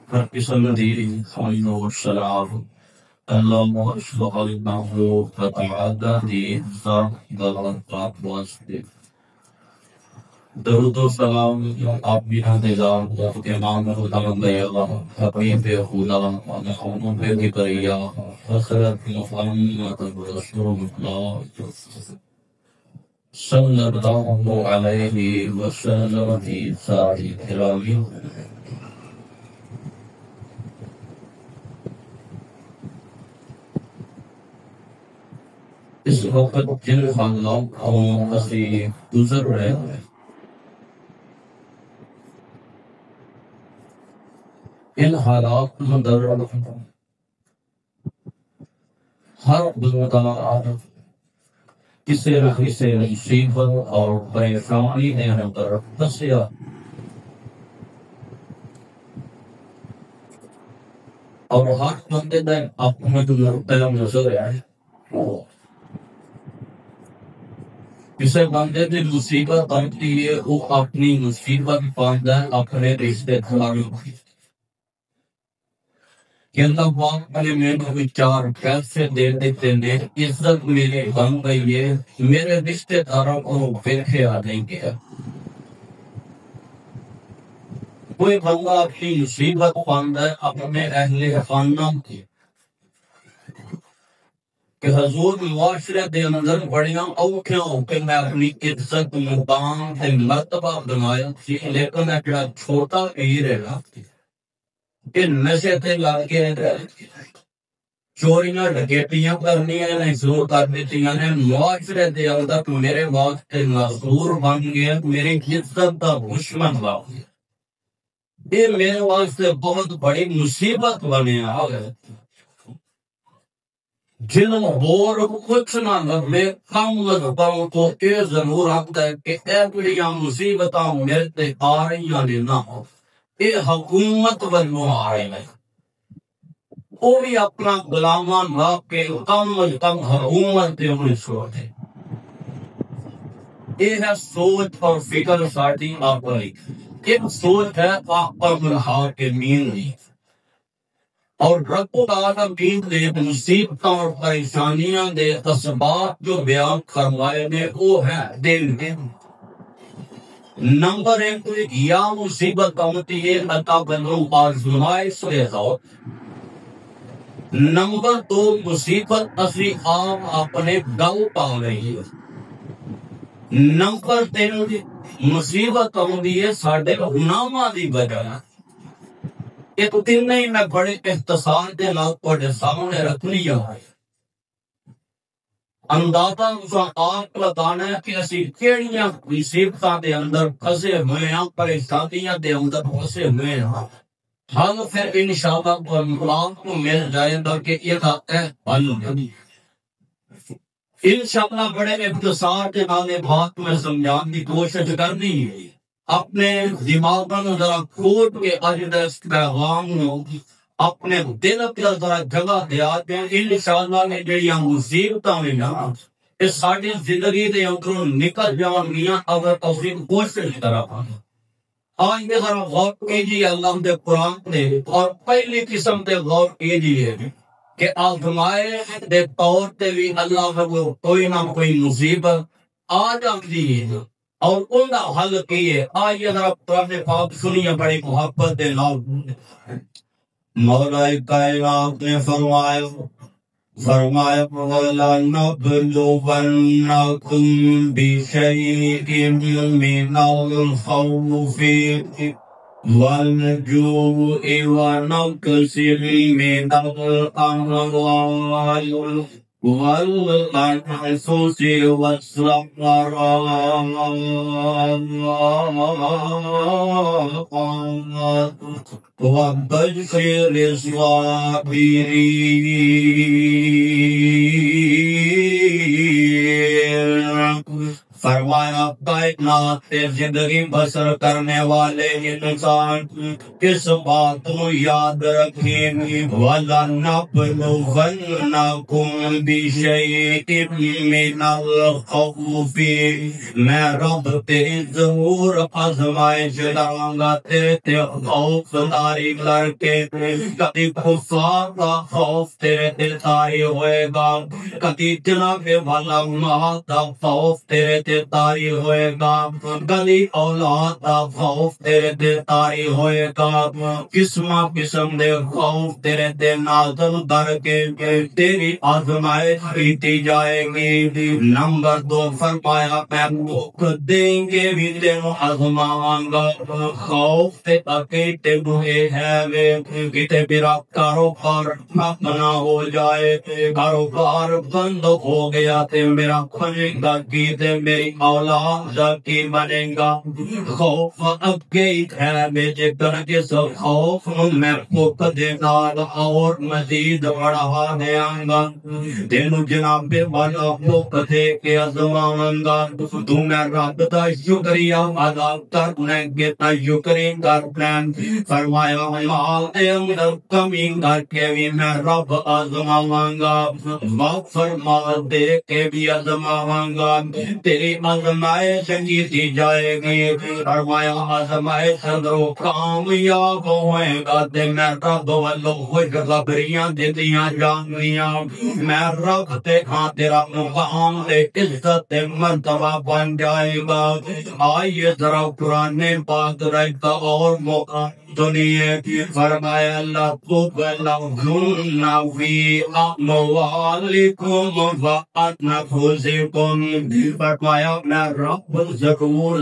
رب صدري خير والسلام اللهم اشرح له فتعدى ضلالات واسطة درود و سلام آپ بھی انتظام امام خدا اللہ حبیب خدا محمد کی بریہ حضرت محمد رسول اللہ صلی اللہ علیہ وسلم کی ساری گرامی اس وقت جن حالات اور سے گزر رہے ہیں ان حالات میں درد ہر بندہ کسی نہ کسی مصیبت اور پریشانی نے ہم پر پھنسیا اور ہر بندے نے اپنا جو مرتبہ نظر ہے کسی بندے کی مصیبت آتی ہے وہ اپنی مصیبت پاتا ہے اپنے رشتے داروں کہ اللہ پاک نے میرے کو چار پیسے دے دیتے ہیں عزت میرے بن گئی ہے میرے رشتے داروں کو دیکھے آ نہیں گیا کوئی بندہ اپنی مصیبت پاتا ہے اپنے اہل خاندان کی کہ حضور معاشرے دے اندر بڑیاں اوکھیاں کہ میں اپنی عزت مقام تے مرتبہ بنایا سی لیکن ایک چھوٹا ہی رہا کہ نشے تے لگ کے چوریاں ڈکیتیاں کرنیاں نے شروع کر دیتیاں نے معاشرے دے اندر میرے واسطے مزدور بن گیا میری عزت کا دشمن بن گیا یہ میرے واسطے بہت بڑی مصیبت بنیا جنہوں بور کچھ نہ لگے کم لگاؤں تو یہ ضرور آتا ہے کہ ایکڑیاں مصیبتاں میرے تے آ رہی ہیں نہ ہو یہ حکومت بنو آ رہے ہیں وہ بھی اپنا غلامان رکھ کے کم از کم حکومت دے انہیں چھوڑ دے یہ ہے سوچ اور فکر ساڑھی آپ کی ایک سوچ ہے آپ پر حاکمین دی اور رب العالمین دے مصیبتوں اور پریشانیاں دے اسباب جو بیان کروائے نے وہ ہے دل دن نمبر ایک یا مصیبت ہوتی ہے عطا بنو آزمائش کے ذوق نمبر دو مصیبت اسی عام اپنے گل پا رہی ہے نمبر تین مصیبت ہوتی ہے ساڈے گناہاں دی وجہ یہ تو تین ہی میں بڑے اختصار دے نال تواڈے سامنے رکھ لیا ہے اندازہ اساں آپ لگانا ہے کہ اسی کیڑیاں مصیبتاں دے اندر پھنسے ہوئے ہیں پریشانیاں دے اندر پھنسے ہوئے ہیں ہم پھر انشاءاللہ قرآن کو مل جائے گا کہ یہ ہے حل انشاءاللہ بڑے اختصار کے نال بات میں سمجھان کی کوشش کرنی ہے اپنے دماغ میں ذرا کھوٹ کے اج دس پیغام نو اپنے دل پر ذرا جگہ دیا کہ انشاءاللہ نے جڑیاں مصیبتاں نے نا یہ ساری زندگی دے اندروں نکل جان گیاں اگر اسی کوشش کرا آج میں ذرا غور کیجیے اللہ دے قرآن نے اور پہلی قسم دے غور کیجیے کہ آزمائے دے طور تے بھی اللہ کو کوئی نہ کوئی مصیبت آ جاتی ہے اور ان کا حل کیے آئیے ذرا قرآن پاک سنیے بڑی محبت دے نال مولا کائنات نے فرمایا وَلَنَبْلُوَنَّكُمْ بِشَيْءٍ مِّنَ الْخَوْفِ وَالْجُوعِ وَنَقْصٍ مِّنَ الْأَمْوَالِ وَالْأَنفُسِ وَالثَّمَرَاتِ وَبَشِّرِ الصَّابِرِينَ فرمایا کائنات سے زندگی بسر کرنے والے انسان کس بات کو یاد رکھیں وَلَنَبْلُوَنَّكُمْ بِشَيْءٍ مِّنَ الْخَوْفِ میں رب تیری ضرور آزمائش لاؤں گا تیرے خوف داری کر کے کبھی کفار کا خوف تیرے دل تاری ہوئے گا کبھی جناب والا ماں کا خوف تیرے دل تاری ہوئے گا کبھی اولاد کا خوف تیرے دل تاری ہوئے گا قسم قسم دے خوف تیرے دل نازل کر کے تیری آزمائش پیتی جائے گی نمبر 2 فرمایا میں بھوک دیں گے بھی تینوں آزماؤں گا خوف تے عقیدے ہوئے ہے کتے میرا کاروبار نہ ہو جائے کاروبار بند ہو گیا تے میرا کھلے گا کی تے میری اولاد کی بنے گا خوف عقید ہے میرے کر کے سب خوف میں بھوک دینا اور مزید بڑھا دیا گا تینوں جناب والا بھوک دے کے آزماؤں گا تو میں رب دا شکریہ ادا کرنے کے شکریہ کرنے فرمایا مال دے اندر کمی کر کے بھی میں رب آزماؤں گا فرما دے کے بھی آزماؤں گا تیری آزمائش جیتی جائے گی فرمایا آزمائش اندر کامیاب ہوئے گا تے میں رب والو خوشخبریاں دیتیاں جانگیاں میں رب تے ہاں تیرا مقام تے عزت مرتبہ بن جائے گا آئیے ذرا قرآن پاک رہتا اور موقع دنیا کی فرمایا اللہ تو بلغنا فی اموالکم وانفسکم فرمایا میں رب ضرور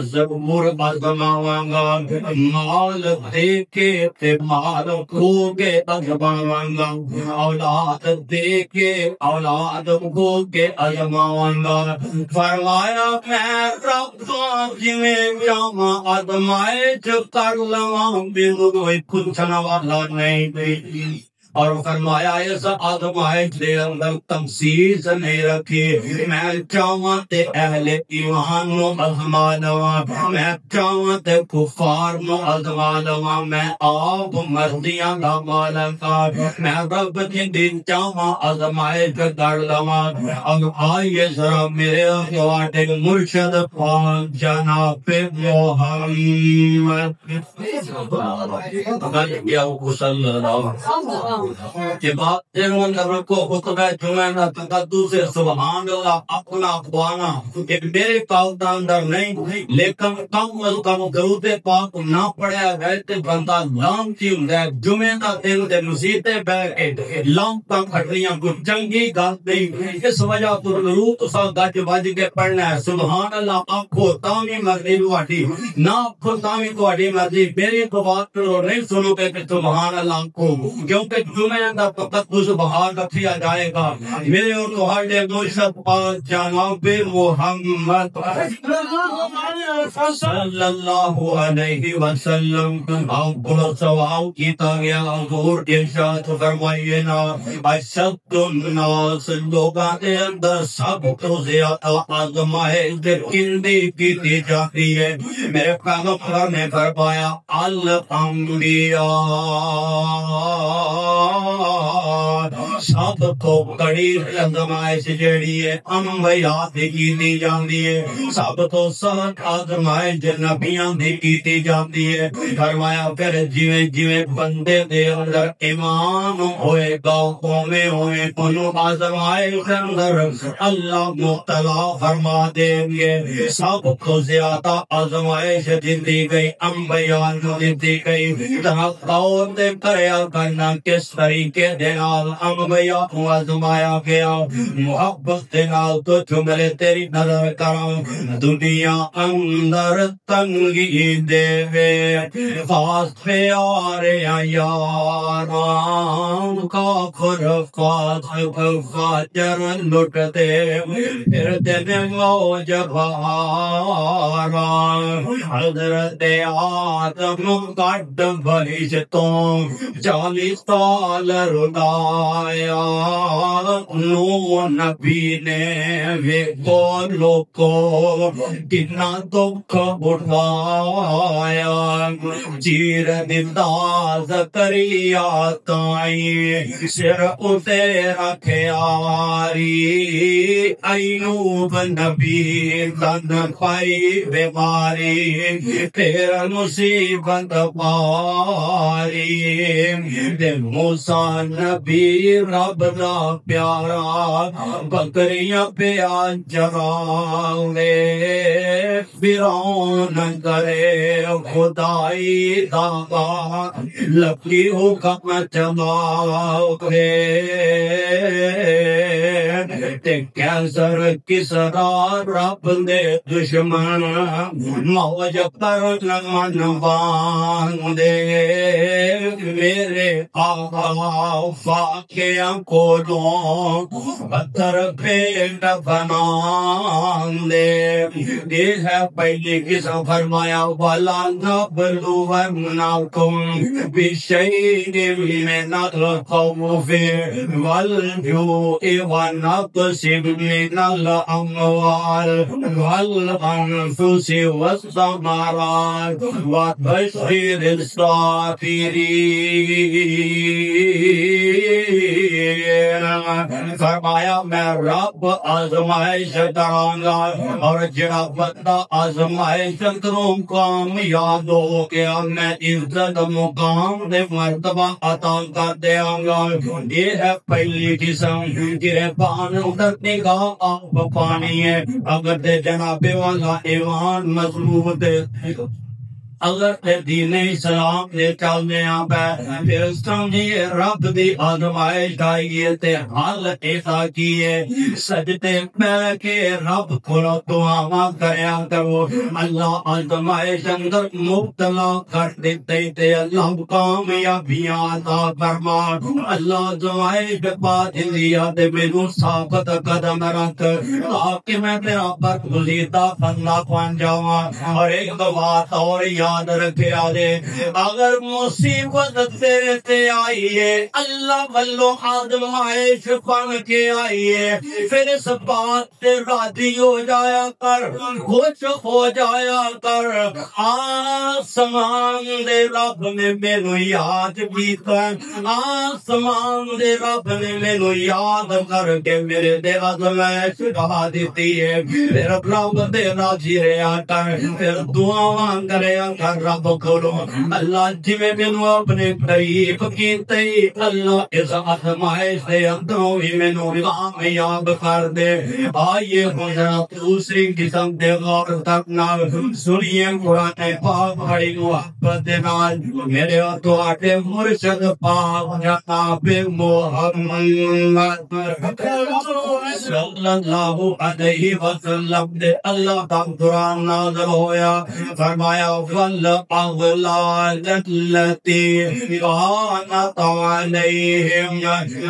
آزماؤں گا مال دے کے تے مال کھو کے آزماؤں گا اولاد دے کے اولاد کھو کے آزماؤں گا فرمایا میں رب جویں جاما آزمائش کر لواں کوئی پوچھنے والا نہیں اور فرمایا ایسا آزمائش دے اندر تمسیز نہیں رکھی میں چاہاں تے اہل ایمان نو آزما لواں میں چاہاں تے کفار نو آزما لواں میں آپ مرضیاں دا مالک میں رب دین چاہاں آزمائش کر لواں اور آئیے ذرا میرے اخوات مرشد پاک جناب محمد صلی اللہ کہ بات اندر کو خطبہ جمعہ نہ تقدس سے سبحان اللہ اپنا اخوانا کہ میرے کالتا اندر نہیں لیکن کم از کم درود پاک نہ پڑھیا گئے تے بندہ لام کی ہوندا ہے جمعہ دا دن تے مسیتے بیٹھ کے لام کا کھڑیاں کو چنگی گل نہیں اس وجہ تو درود سا گج بج کے پڑھنا ہے سبحان اللہ آکھو تاوی مرضی تواڈی نہ آکھو تاوی تواڈی مرضی میری تو بات نہیں سنو کہ سبحان اللہ کو کیونکہ جمعہ دا تقدس بہار رکھیا جائے گا میرے اور تہاڈے مرشد پاک جناب محمد صلی اللہ علیہ وسلم آپ کو سوال کیتا گیا حضور ارشاد فرمائیے نا اشد الناس لوگاں دے اندر سب تو زیادہ آزمائش کندی کیتی جاتی ہے میرے پیغمبر نے فرمایا الانبیاء سب تو بڑی آزمائش جیڑی ہے انبیاء دی کیتی جاندی ہے سب تو سخت آزمائش نبیاں دی کیتی جاندی ہے فرمایا پھر جویں جویں بندے دے اندر ایمان ہوئے گا قومیں ہوئے انہوں آزمائش اندر اللہ مبتلا فرما دیں گے سب کو زیادہ آزمائش دی گئی انبیاء دی گئی غور دے کریا کرنا کس طریقے دے نال انبیاء کو آزمایا گیا محبت دے نال تو جملے تیری نظر کرام دنیا اندر تنگی دے خاص پیارے یاران کا خرفات فاجر لٹ دے پھر دن موج بہاران حضرت آدم کٹ بھیج تو 40 سال رنائے آیا نو نبی نے ویکھو لوکو کتنا دکھ اٹھایا چیر دتا زکریا تائیں سر اتے رکھیاری ایوب نبی تن پائی بیماری پھر مصیبت پاری موسیٰ نبی رب دا پیارا بکریاں پیا چراوے فرعون کرے خدائی دعویٰ لکی حکم چلاوے تے کیسر کسرا رب دے دشمن موج پر من باندے میرے آقا فاقیاں کولوں پتھر پیٹ بنا دے یہ ہے پہلی قسم فرمایا وَلَا نَبْلُوَنَّكُمْ بِشَيْءٍ مِّنَ الْخَوْفِ وَالْجُوعِ وَنَقْصٍ مِّنَ الْأَمْوَالِ وَالْأَنفُسِ وَالثَّمَرَاتِ وَبَشِّرِ الصَّابِرِينَ فرمایا میں رب آزمائش کراں گا اور جڑا بندہ آزمائش کروں کامیاب ہو گیا میں عزت مقام دے مرتبہ عطا کر دیاں گا یہ ہے پہلی قسم گربان اندر نگاہ آپ پانی ہے اگر تے جناب والا ایمان مضبوط ہے اگر تے دین اسلام دے چلنے پہ پھر سمجھیے رب دی آزمائش آئیے تے حال ایسا کیے سجدے میں کے رب کو دعا کریا کرو اللہ آزمائش اندر مبتلا کر دیتے تے اللہ کامیابیاں عطا فرما اللہ آزمائش بعد دیا تے میرے ثابت قدم رکھ تاکہ میں تیرا برگزیدہ بندہ بن جاواں اور ایک بات اور یاد رکھے آدھے اگر مصیبت تیرے تے آئیے اللہ والو آزمائش بن کے آئیے پھر اس بات سے راضی ہو جایا کر خوش ہو جایا کر آسمان دے رب نے مینوں یاد کیتا آسمان دے رب نے مینوں یاد کر کے میرے دے آزمائش ڈھا دیتی ہے پھر رب دے راضی رہیا کر پھر دعاواں کریا کر رب کھولو اللہ جی میں مینوں اپنے قریب کیتے اللہ اس آزمائش دے اندروں ہی مینوں کامیاب کر دے آئیے حضرت دوسری قسم دے غور کرنا سنیے قرآن پاک بڑی محبت دے نال میرے اور تواڈے مرشد پاک جناب محمد صلی اللہ علیہ وسلم دے اللہ کا قرآن نازل ہویا فرمایا والأغلال التي كانت عليهم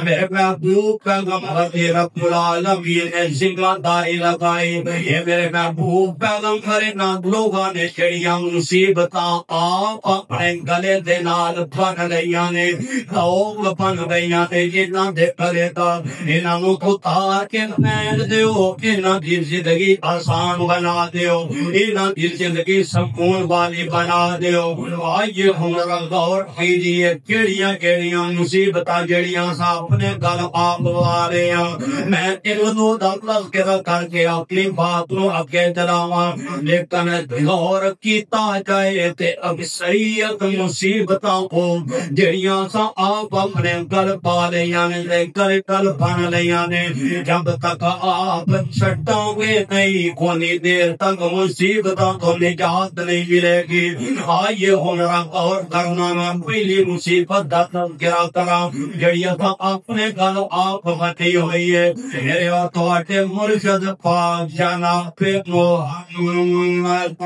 میرے محبوب پیغمبر رب العالمین نے ذکر دائی لگائی یہ میرے محبوب پیغمبر لوگوں نے چڑیاں مصیبتاں آپ اپنے گلے دے نال بن لیاں نے لوگ بن گئیاں نے جنہاں دے گلے دا انہاں نوں اتار کے پھینک دیو انہاں دی زندگی آسان بنا دیو انہاں دی زندگی سکون والی بنا دیو آئیے ہمارا غور کیجئے کیڑیاں مصیبتاں جڑیاں سا اپنے گل آپ والے ہیں میں انہوں دا تذکرہ کر کے اپنی بات نو اگے چلاواں لیکن غور کیتا جائے تے اب سید مصیبتاں کو جڑیاں سا آپ اپنے گل پا لیاں نے گل بن لیاں نے جب تک آپ چھٹاں گے نہیں کونی دیر تک مصیبتاں تو نجات نہیں ملے گی آئیے ہمارا غور کرنا میں پہلی مصیبت دا تذکرہ کراں جڑی اپنے گل آپ بتی ہوئی ہے میرے اور تواڈے مرشد پاک جناب محمد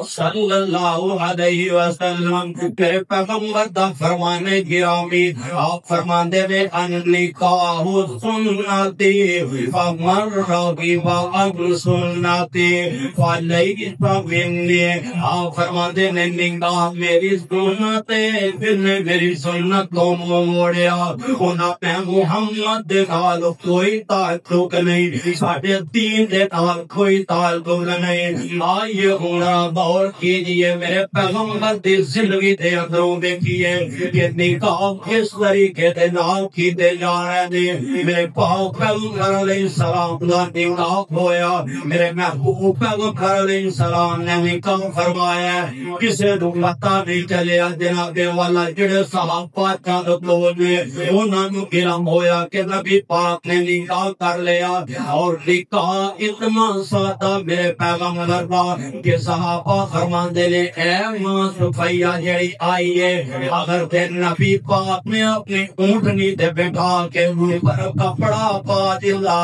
صلی اللہ علیہ وسلم میرے پیغمبر دا فرمانے گرامی آپ فرماندے نے ان نکاح سنتی فمن رغب عن سنتی فلیس منی آپ فرماتے نے نگاہ میری سنت پھر نے میری سنت کو موڑیا انہاں نے محمد دے نال کوئی تعلق نہیں ساڈے دین دے نال کوئی تعلق نہیں آئیے ہونا غور کیجئے میرے پیغمبر دی زندگی دے اندروں دیکھیے کہ نکاح کس طریقے دے نال کیتے جا رہے ہیں میرے پاک پیغمبر علیہ السلام دا نکاح ہویا میرے محبوب پیغمبر علیہ السلام نے نکاح فرمایا کسے نوں پتہ نہیں چلیا جناب والا جڑے صحابہ چاند لوگ نے انہاں نوں علم ہویا کہ نبی پاک نے نکاح کر لیا اور نکاح اتنا سادہ میرے پیغمبر دا کہ صحابہ فرماندے نے اے ماں صفیہ جڑی آئی ہے اگر تے نبی پاک نے اپنی اونٹنی تے بٹھا کے اوپر کپڑا پا دیا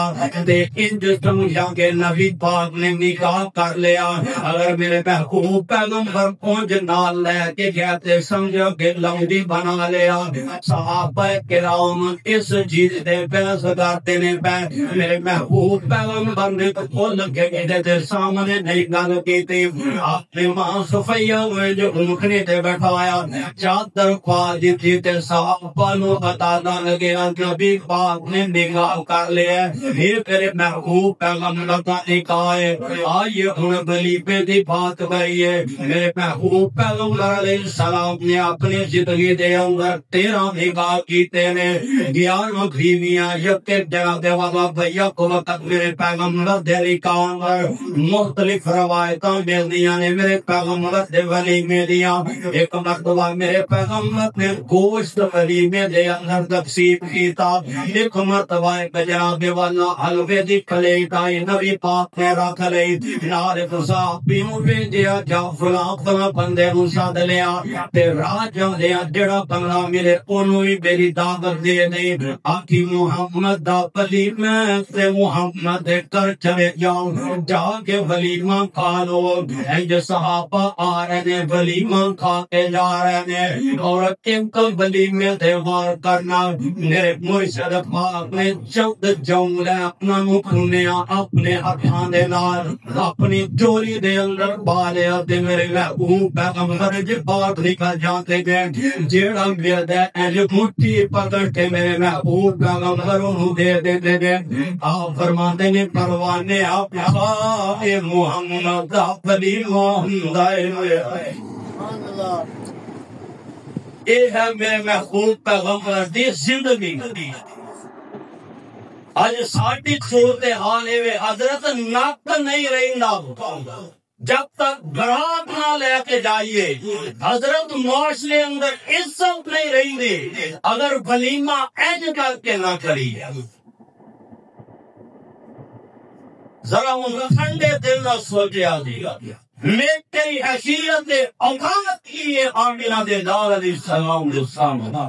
تے انج سمجھا کہ نبی پاک نے نکاح کر لیا اگر میرے محبوب پیغمبر پہنچ نال لے کے گیا تے سمجھو کہ لمبی بنا لیا صحابہ کرام اس چیز دے بحث کرتے نے پہ میرے محبوب پیغمبر نے تو لگے گئے تے سامنے نہیں گل کیتی آپ نے ماں صفیہ ہوئے جو اونٹنی تے بٹھایا چادر کھوا دیتی تے صحابہ نو پتہ نہ لگیا کہ نبی پاک نے نکاح کر لیا پھر میرے محبوب پیغمبر کا نکاح ہے آئیے ہن ولیمے دی بات کریے میرے محبوب پیغمبر علیہ السلام نے اپنی زندگی دے اندر 13 نکاح کیتے نے 11 بیویاں یک جگہ دے والا بھیا کو وقت میرے پیغمبر دے نکاح اندر مختلف روایتاں ملدیاں نے میرے پیغمبر دے ولیمے دیاں ایک مرتبہ میرے پیغمبر نے گوشت ولیمے دے اندر تقسیم کیتا ایک مرتبہ ایک جناب والا حلوے دی پلیٹ آئی نبی پاک نے رکھ لئی نال صحابیوں بھیجیا جا فلاں فلاں بندے نوں سد لیا تے راہ جاندیا جڑا بندہ ملے اونوں ہی میری دعوت دے نہیں آکھی محمد دا ولیمہ تے محمد دے گھر چلے جاؤ جا کے ولیمہ کھا لو انج صحابہ آ رہے نے ولیمہ کھا کے جا رہے نے اور ایک ولیمے تے وار کرنا میرے مرشد پاک نے جلد جملے اپنا منہ کھولیا اپنے ہاتھاں دے نال اپنی چوری دے اندر پا لیا تے میرے محبوب پیغمبر جی بات نکل جاتے گئے جیڑا گردا انج مٹھی پکڑ کے میرے محبوب پیغمبر نوں دے دیتے گئے آپ فرماتے نے پروانے آپ اے محمد دا ولیمہ ہوندا ہے اے ہے میرے محبوب پیغمبر دی زندگی آج ساڑی صورتحال ہے حضرت نک نہیں رہندا جب تک برات نہ لے کے جائیے حضرت معاشرے اندر عزت نہیں رہندی اگر ولیمہ اینج کر کے نہ کریے ذرا ان ٹھنڈے دل نہ سوچیا جی میں تیری حیثیت اوقات کی آمینہ دے دار علیہ السلام دے سامنے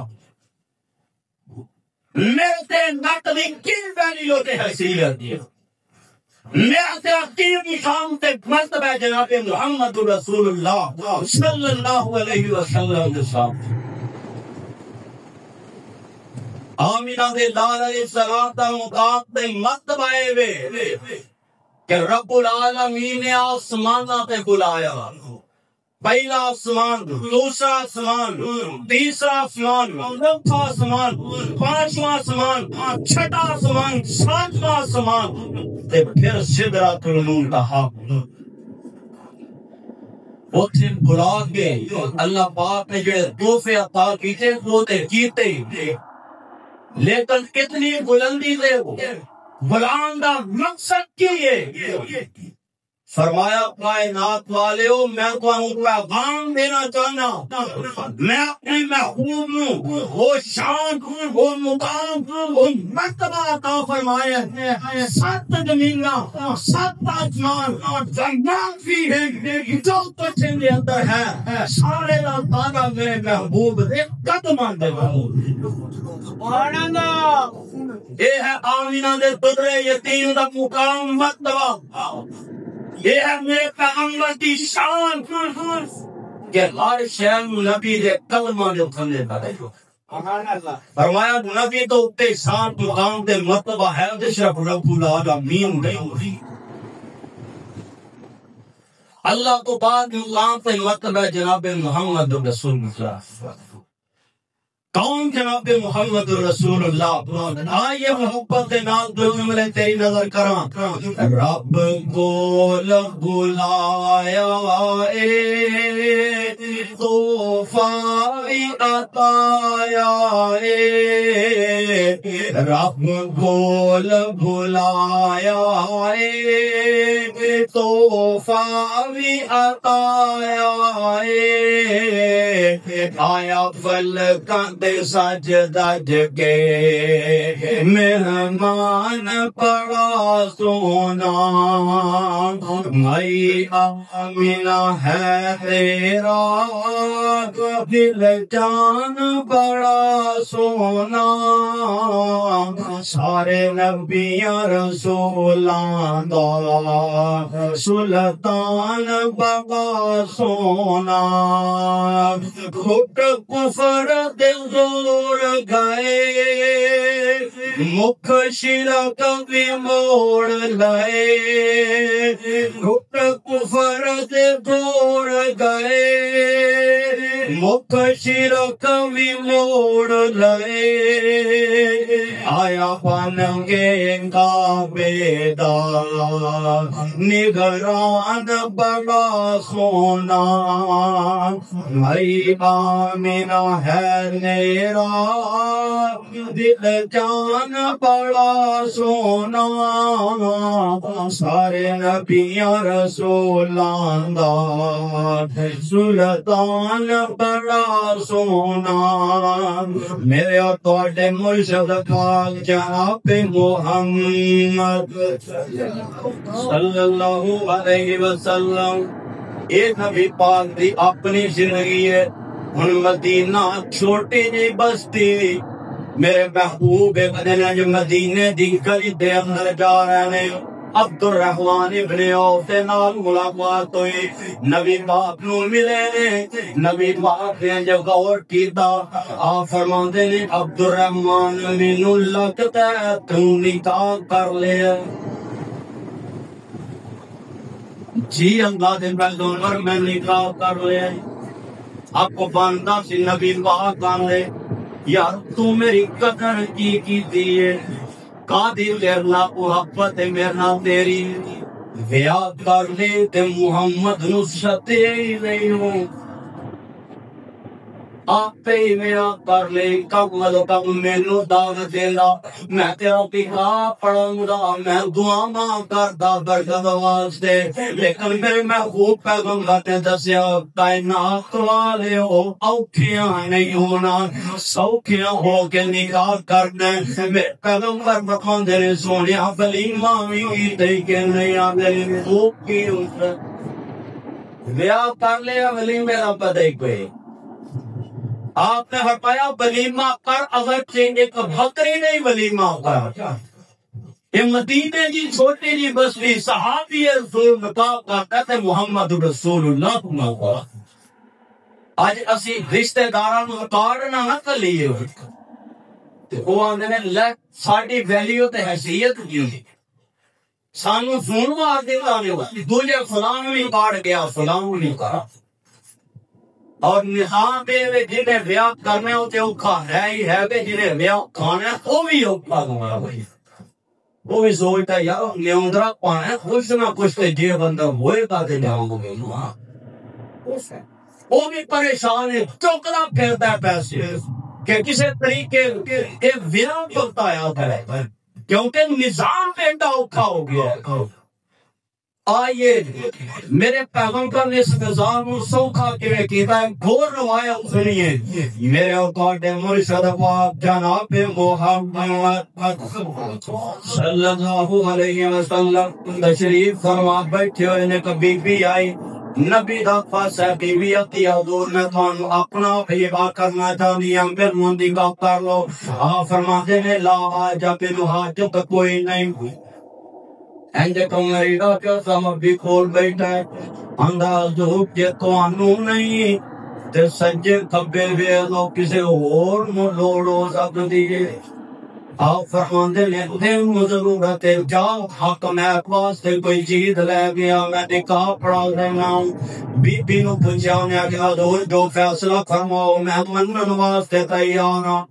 میرے تے نک دی کل بینی ہوتے حیثیت دی میرے تے عقیم شام تے مرتبہ جناب محمد رسول اللہ صلی اللہ علیہ وسلم دے سامنے آمینہ دے دار علیہ السلام دا مقام تے مرتبہ وے کہ رب العالمین نے آسمانہ تے بلایا پہلا آسمان دوسرا آسمان تیسرا آسمان چوتھا آسمان پانچواں آسمان چھٹا آسمان ساتواں آسمان تے پھر سدرۃ المنتہا اوتھے بلا کے اللہ پاک نے جڑے تحفے عطا کیتے وہ تے کیتے لیکن کتنی بلندی دے بلان دا مقصد کی ہے فرمایا کائنات والے ہو میں تو پیغام دینا چاہنا میں اپنے محبوب ہوں وہ شان وہ مقام وہ مرتبہ عطا فرمایا 7 زمیناں 7 آسمان جنات بھی ہیں جو کچھ ان کے اندر ہے سارے دا تعالیٰ میرے محبوب دے قدماں دے سبحان اللہ یہ ہے آمینہ دے بدرے یتیم دا مقام مرتبہ یہ ہے میرے پیغمبر کی شان کہ ہر شہر نبی دے کلمہ جو تھلے کرے فرمایا نبی تو اتے شان مقام دے مرتبہ ہے جس رب العالمین دے اللہ تو بعد مقام پہ مطلب ہے جناب محمد رسول اللہ. کون جناب محمد رسول اللہ؟ آئیے محبت کے نام دو جملے تیری نظر کراں. رب کو بلایا طوفہ عطایا رب کو بلایا طوفہ عطایا آیا فلکاں سجدہ جگے مہمان بڑا سونا مئی آمینہ ہے تیرا دل جان بڑا سونا سارے نبیاں رسولاں دا سلطان بڑا سونا گھٹ کفر زور گئے مکھ شرک بھی موڑ لائے گھٹ کفر سے زور گئے مکھ شرک بھی موڑ لائے آیا پنگے کا بیدار نگران بڑا سونا بھائی آمینہ ہے میرا دل جان بڑا سونا سارے نبیاں رسولاں دا سلطان بڑا سونا میرے اور تواڈے مرشد پاک جناب محمد صلی اللہ علیہ وسلم یہ نبی پاک دی اپنی زندگی ہے. ہن مدینہ چھوٹی جی بستی میرے محبوب مدینہ جو مدینے دی گلی دے اندر جا رہے ہیں. عبد الرحمن ابن عوف دے نال ملاقات ہوئی نبی پاک نو ملے نے نبی پاک نے جو غور کیتا آپ فرماندے نے عبد الرحمن مینوں لگتا ہے تو نکاح کر لیا. جی اللہ دے پیغمبر میں نکاح کر لیا. آپ کو باندھا سی نبی پاک آنے یار تو میری قدر کی دیئے قادر میرنا محبت میرنا تیری بیعت کر لے تے محمد نصرت نہیں ہوں آپ پہ ہی میرا کر لے کم از کم مینوں دعوت دینا میں تیرا پیغام پڑھوں گا میں دعا کردا برکت واسطے لیکن میرے محبوب پیغمبر نے دسیا کائنات والے ہو اوکھیاں نہیں ہونا سوکھیاں ہو کے نکاح کرنا. میرے پیغمبر بخاندے نے سونیا ولیمہ بھی تے کہ نہیں آندے وہ کی بیاہ کر لیا ولیمے دا پتہ ہی کوئی. آپ نے فرمایا ولیمہ کر اگر ایک بکری نہیں ولیمہ کر. یہ مدینے جی چھوٹی جی بستی صحابی رسول نکاح کرتا تھے محمد رسول اللہ. آج اسی رشتہ داراں کارڈنا نہ کلیے وہ آندے نے لے ساڈی ویلیو تے حیثیت کی ہوندی سانو فون مار دے لانے دوجے فلان بھی کاٹ گیا فلان بھی کرا اور نظام میں جنہیں بیاہ کرنے ہوتے اوکھا ہے ہی ہے کہ جنہیں بیاہ کھانا ہے وہ بھی اوکھا گھوڑا بھائی وہ بھی سوچتا ہے یار نیوندرہ پانا ہے خوش نہ کچھ تے جی بندہ ہوئے گا تے جاؤں گے وہ بھی پریشان ہے چوکلا پھیرتا ہے پیسے کہ کسی طریقے ایک بیاہ کرتا ہے کیونکہ نظام پہ انڈا اوکھا ہو گیا ہے. آئیے میرے پیغمبر نے اس نظام کو سوکھا کے کیتا ہے. گھور روایت سنیے میرے اوقات مرشد پاک جناب محمد صلی اللہ علیہ وسلم تشریف فرما بیٹھے ہوئے نے کبھی بھی آئی نبی دا پاس ہے بی بی اتی حضور میں تھانو اپنا بھیبا کرنا چاہنی ہم پھر مندی کا کر لو. آپ فرماتے ہیں لا حاجہ پہ حاجت کوئی نہیں اینجے کمری دا کیا سمجھ بھی کھول بیٹھا ہے انداز دھوپ کے توانو نہیں تے سجے کھبے وے لو کسے اور نو لوڑو سکتی ہے. آپ فرماندے نے تینوں ضرورت ہے، جاؤ حاکمیت واسطے کوئی چیز لے گیا، میں نکاح پڑھا دینا، بی بی نو پوچھا نے کہا جو فیصلہ فرماؤ میں منن واسطے تیار ہوں۔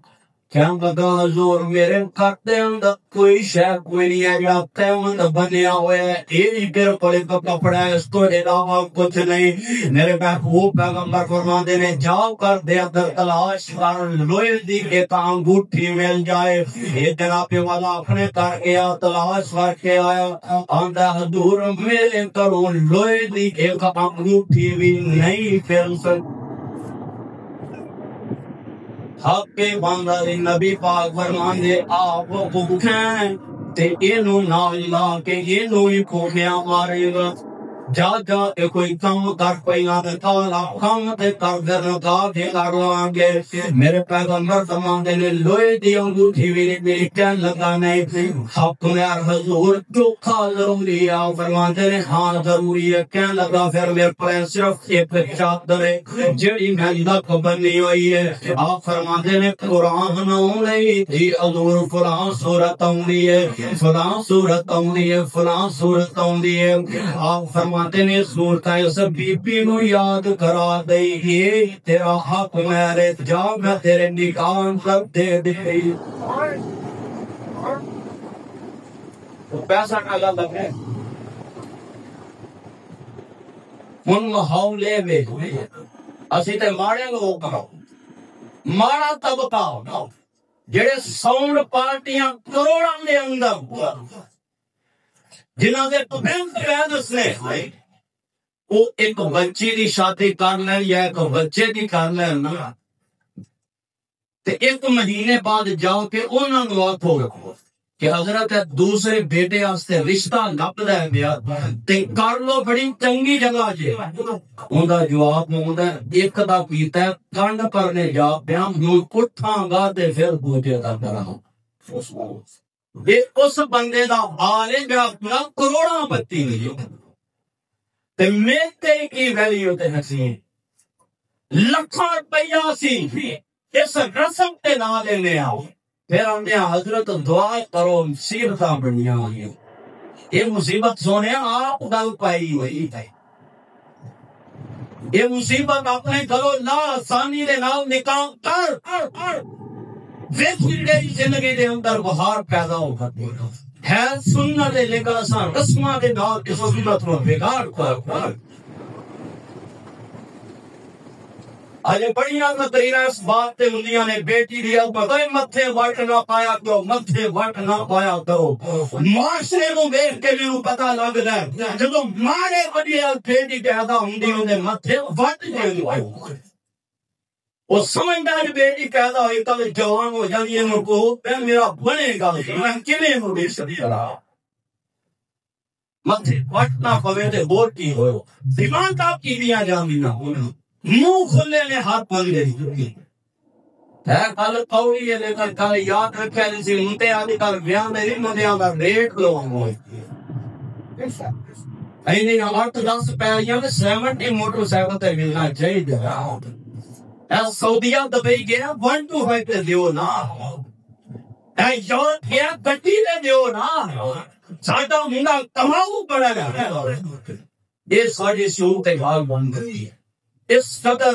کہنے لگا حضور میرے گھر دے اندر کوئی شے کوئی نہیں ہے، جڑا تیمند بنیا ہوا ہے، یہ بالکل ایک کپڑا ہے، اس کو علاوہ کچھ نہیں۔ میرے محبوب پیغمبر فرماندے نے جاؤ کر دے اندر تلاش کر، لوہے دی ایک انگوٹھی مل جائے۔ یہ جناب والا اپنے کر گیا، تلاش کر کے آیا، آندا حضور میرے گھروں لوہے دی ایک انگوٹھی بھی نہیں مل سکتی۔ حق کے بندہ نبی پاک فرماندے آپ کو کھیں تے اینو نال لا کے اینو ہی کھومیا مارے گا۔ جا جا کے کوئی کام کر پئیاں تے تالا کام تے کر دینا کا کے کر لواں گے۔ میرے پیغمبر فرماندے نے لوہے دی انگوٹھی بھی میری کہن لگا نہیں، حق میں حضور چوکھا ضروری ہے، فرماندے نے ہاں ضروری ہے۔ کہن لگا پھر میرے پاس صرف ایک چادر ہے جڑی میں لک بنی ہوئی ہے۔ آپ فرماندے نے قرآن نہیں تھی حضور فلاں سورت آؤندی ہے، فلاں سورت آؤندی ہے، فلاں سورت آؤندی ہے۔ آپ فرماندے نے صورت اس بی بی نو یاد کرا دے یہ تیرا حق میرے، جا میں تیرے نکاح کر دے دے۔ پیسہ ڈالا لگے ہن ماحول لے وے اسی تے ماڑے لوگ ماڑا طبقہ جڑے ساؤنڈ پارٹیاں کروڑاں دے اندر جنہاں دے پینٹ پیدس نے وہ ایک بچی دی شادی کر لیں یا ایک بچے دی کر لیں نا تے ایک مہینے بعد جاؤ کے انہاں نو آکھو کہ حضرت دوسرے بیٹے واسطے رشتہ لبدا ہے میاں تے کر لو بڑی چنگی جگہ جے، اوندا جواب ہوندا ایک دا پیتا ہے کنڈ کرنے جا پیاں نو کٹھاں گا تے پھر دوجے دا کراں۔ یہ اس بندے دا حال ہے جو اپنا کروڑاں بتی نہیں تے میتے کی ویلیو تے نسی لکھاں روپیہ سی اس رسم تے نہ لینے آؤ، پھر ہم نے حضرت دعا کرو مصیبتاں بنیاں ہوئی۔ یہ مصیبت سونے آپ گل پائی ہوئی ہے، یہ مصیبت اپنے گھروں لا آسانی دے نال نکاح کر تیری زندگی دے اندر بہار پیدا ہو کرتی ہے۔ سننا دے لے کر اساں رسماں دے نال اس مصیبت کو بگاڑ کر اجے بڑیاں تقریراں اس بات تے ہوندیاں نے بیٹی دی کوئی متھے وٹ نہ پایا کرو، متھے وٹ نہ پایا کرو۔ معاشرے کو ویکھ کے میرے پتہ لگدا ہے جدوں ماڑے وڈی بیٹی پیدا ہوندی اودے متھے وٹ جائے وہ سمجھدا ہے بیٹی پیدا ہوئی کل جوان ہو جاندی ہے کو میرا بنے گا میں کیویں ہو بے سدیرا متھے وٹ نہ پوے تے ہور کی ہوئے دماغ آپ کی دیاں جاندی نہ منہ کھلے نے ہاتھ پھل گئی ہے کل قولی ہے لیکن کل یاد رکھے جیسی انتے آدھی کل بیان میری مدیاں کا ریٹ لو ہوئے اینی 8-10 پیریاں میں 70 موٹر سائیکل تے ملنا چاہیے اے سعودیہ دبئی گیا 125 تے دیو نا اے یورپ گیا گٹی تے دیو نا ساڈا منڈا کماؤ پڑے گا یہ ساڈی صورت حال بن گئی ہے۔ اس قدر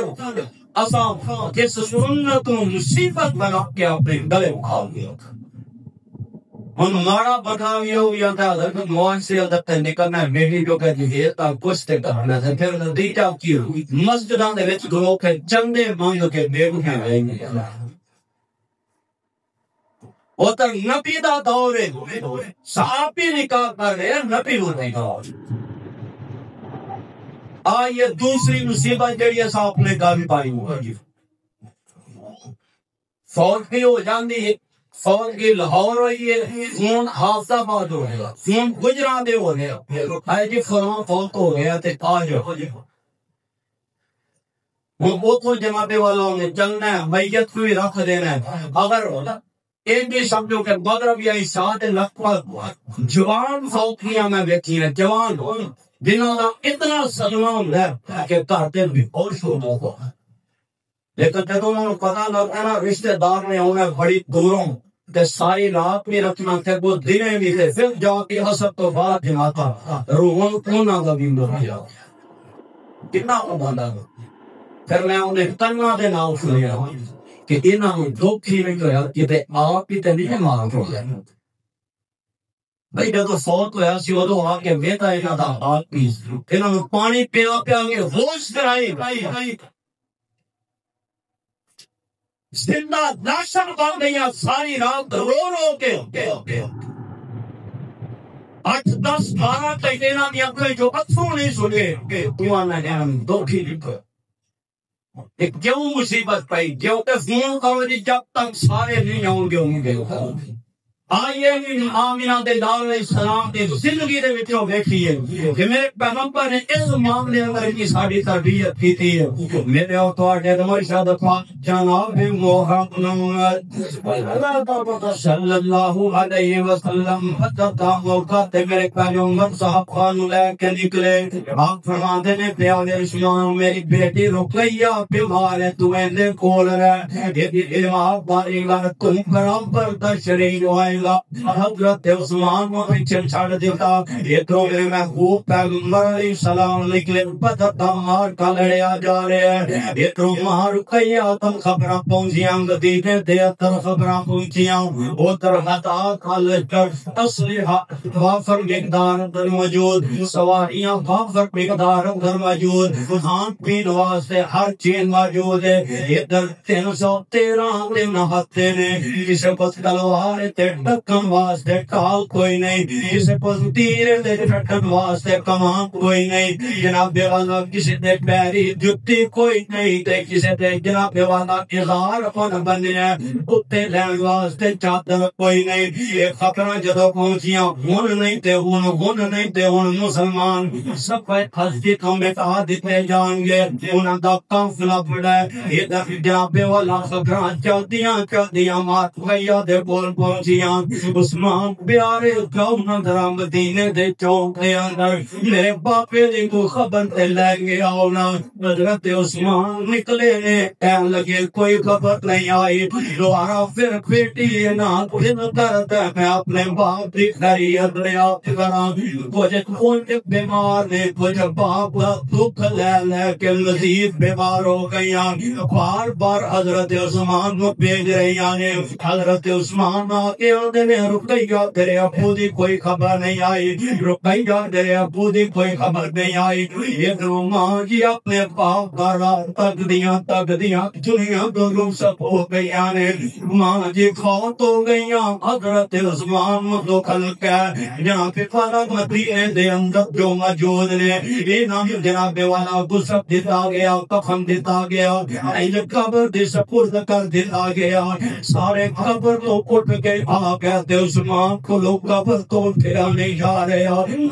اساں جس سنت کو مصیبت بنا کے اپنے گلے اٹھا لیا ہن ماڑا بتاوی ہو یا تا حضرت معاشرے اندر تے نکلنا میری جو کہ یہ تا کچھ تے کرنا ہے پھر نتیجہ کی مسجداں دے وچ گلو کے چندے مانگ کے بیٹھے رہیں گے وہ تو نبی دا دور ہے صحابی نکاح کر رہے ہیں نبی ہو نہیں کر یہ دوسری مصیبت جڑی ہے اپنے گل پائی ہوئی فوج بھی ہو جاندی ہے، فوج کی لاہور ہوئی ہے، فون حافظ آباد ہو گیا، فون گجراں دے ہو گیا، ہے جی فلاں فوت ہو گیا تے آج وہ تو جناب والوں نے چلنا ہے میت کو بھی رکھ دینا ہے۔ اگر ایک بھی سمجھو کہ مغرب یا عیسیٰ لکھوا جوان فوتیاں میں بیٹھی ہیں، جوان جنہوں کا اتنا صدمہ ہوتا ہے کہ کرتے بھی خوش ہو لیکن جب انہوں نے پتا لگتا نا رشتے دار نے انہیں بڑی دوروں تے ساری رات بھی رکھنا تھے وہ دنے بھی تھے پھر جا کے حسب تو بعد جناتا روحوں کونا دا بھی مر گیا کتنا بندہ پھر میں انہیں تنہا دے نام سنیا کہ انہوں دکھ ہی نہیں ہویا کہ تے آپ ہی تے نہیں معاف ہو گیا بھائی جب فوت ہویا سی ادو آ کے ویتا انہاں دا ہاتھ پیس انہوں پانی پیا پیا کے ہوش کرائی زندہ لاشاں بن گئی ساری رات رو رو کے 8-10 12 تک انہاں دی اکھیں جو اتھرو نہیں سنے کہ تواں نے دکھ ہی نہیں ہویا کیوں مصیبت پئی کیوں کہ فون کرو جی جب تک سارے نہیں آؤں گے آئیے آمینہ دے لال علیہ السلام دے زندگی دے وچوں دیکھیے کہ میرے پیغمبر نے اس معاملے اندر کی ساری تربیت کی تھی میرے اوتواڈے نمائشہ دفعہ جناب محمد صلی اللہ علیہ وسلم حضرتہ موقع تے میرے پیغمبر صاحب خانو لے کے نکلے آپ فرماندے نے پیارے اسلام میری بیٹی رقیہ بیمار ہے تو ایندے کول رہ یہ آپ باری گھر تم برابر تشریف آئے حضرت عثمان کو پیچھے چھڑ دیتا ادھر میرے محبوب پیغمبر علیہ السلام نکلے بدتا مار کا لڑیا جا رہے ہیں ادھر مار کیا تم خبریں پہنچیاں گدینے دے اتر خبریں پہنچیاں ادھر ہتا کل اسلحہ وافر مقدار اندر موجود سواریاں وافر مقدار اندر موجود خان پین واسطے ہر چیز موجود ہے ادھر 313 دن ہتے نے کسی کو تلوار تے ڈکن واسطے کال کوئی نہیں کسی کو تیر تے ڈکن واسطے کمان کوئی نہیں جناب والا کسی تے پیری جتی کوئی نہیں تے کسی تے جناب والا اظہار کون بننے اتے لین واسطے چادر کوئی نہیں یہ خبریں جدو پہنچیاں ہون نہیں تے ہون مسلمان سب ہستی تو مٹا دیتے جان گے انہاں دا قافلہ بڑا ہے ادھر جناب والا خبریں چلدیاں مات بھیا دے بول پہنچیاں عثمان پیارے کون نظر مدینے دے چوک دے اندر میرے باپے دی کو خبر تے لے گیا ہونا حضرت عثمان نکلے نے کہنے لگے کوئی خبر نہیں آئی دوبارہ پھر بیٹی نا دل کرتا میں اپنے باپ دی خیریت ریاض کراں کچھ کون بیمار نے کچھ باپ دکھ لے کے مزید بیمار ہو گئیاں بار بار حضرت عثمان کو بھیج رہی ہیں حضرت عثمان آگے آدھے نے رقیہ تیرے ابو دی کوئی خبر نہیں آئی رقیہ تیرے ابو دی کوئی خبر نہیں آئی یہ دو ماں جی اپنے باپ کا رات تک دیا دنیا دونوں سب ہو گئیاں نے ماں جی فوت ہو گئیاں حضرت عثمان مدخل کے جناب فرق مدینے دے اندر جو موجود نے یہ نام جناب والا گسب دیتا گیا کفن دیتا گیا ایل قبر دی سپرد کر دیتا گیا سارے قبر تو اٹھ کے آ گئے تے عثمان کو لوگ قبر تو پھرا نہیں جا رہے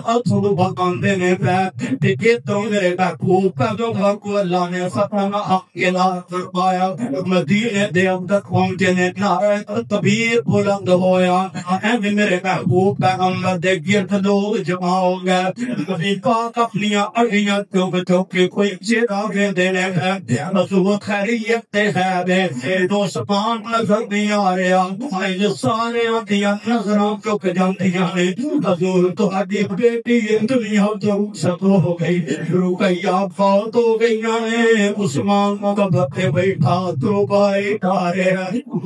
اتھو بکاندے نے پہ کہ تو میرے محبوب پیغمبر کو اللہ نے فتنہ اقلا فرمایا مدینے دے اندر پہنچے نے نعرہ تکبیر بلند ہویا اے میرے محبوب پیغمبر دے گرد لوگ جمع ہو گئے نبی پاک اپنی اڑیاں تو کہ کوئی چیرا گے دینے ہے رسول خیریت تے ہے دو سپان نظر نہیں آ رہا ہے سارے آدھیاں نظروں چک جاندیاں نے حضور تو ہڈی بیٹی دنیا تو ستو ہو گئی رقیہ فوت ہو گئیاں نے عثمان مقبر پہ بیٹھا تو بھائی ٹھارے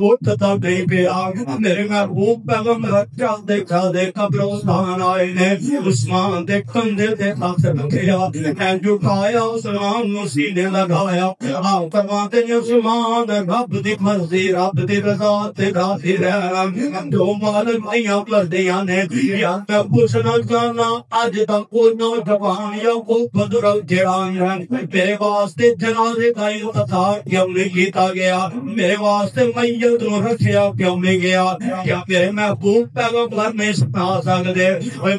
اٹھتا نہیں پیا میرے محبوب پیغمبر چل دے قبرستان آئے نے عثمان دے کندھے تے ہاتھ رکھیا اے جھکایا عثمان نو سینے لگایا آپ فرماتے ہیں عثمان رب دی مرضی رب دی رضا تے راضی رہنا دو مالک میاں پردیاں نے یا میں پوچھنا چاہنا اج تک کوئی نوجوان یا کوئی بزرگ جڑان ہے میرے واسطے جنازے کا انتظار کیوں نہیں کیتا گیا میرے واسطے میت نو رکھیا کیوں نہیں گیا کیا میرے محبوب پیغمبر میں سنا سکتے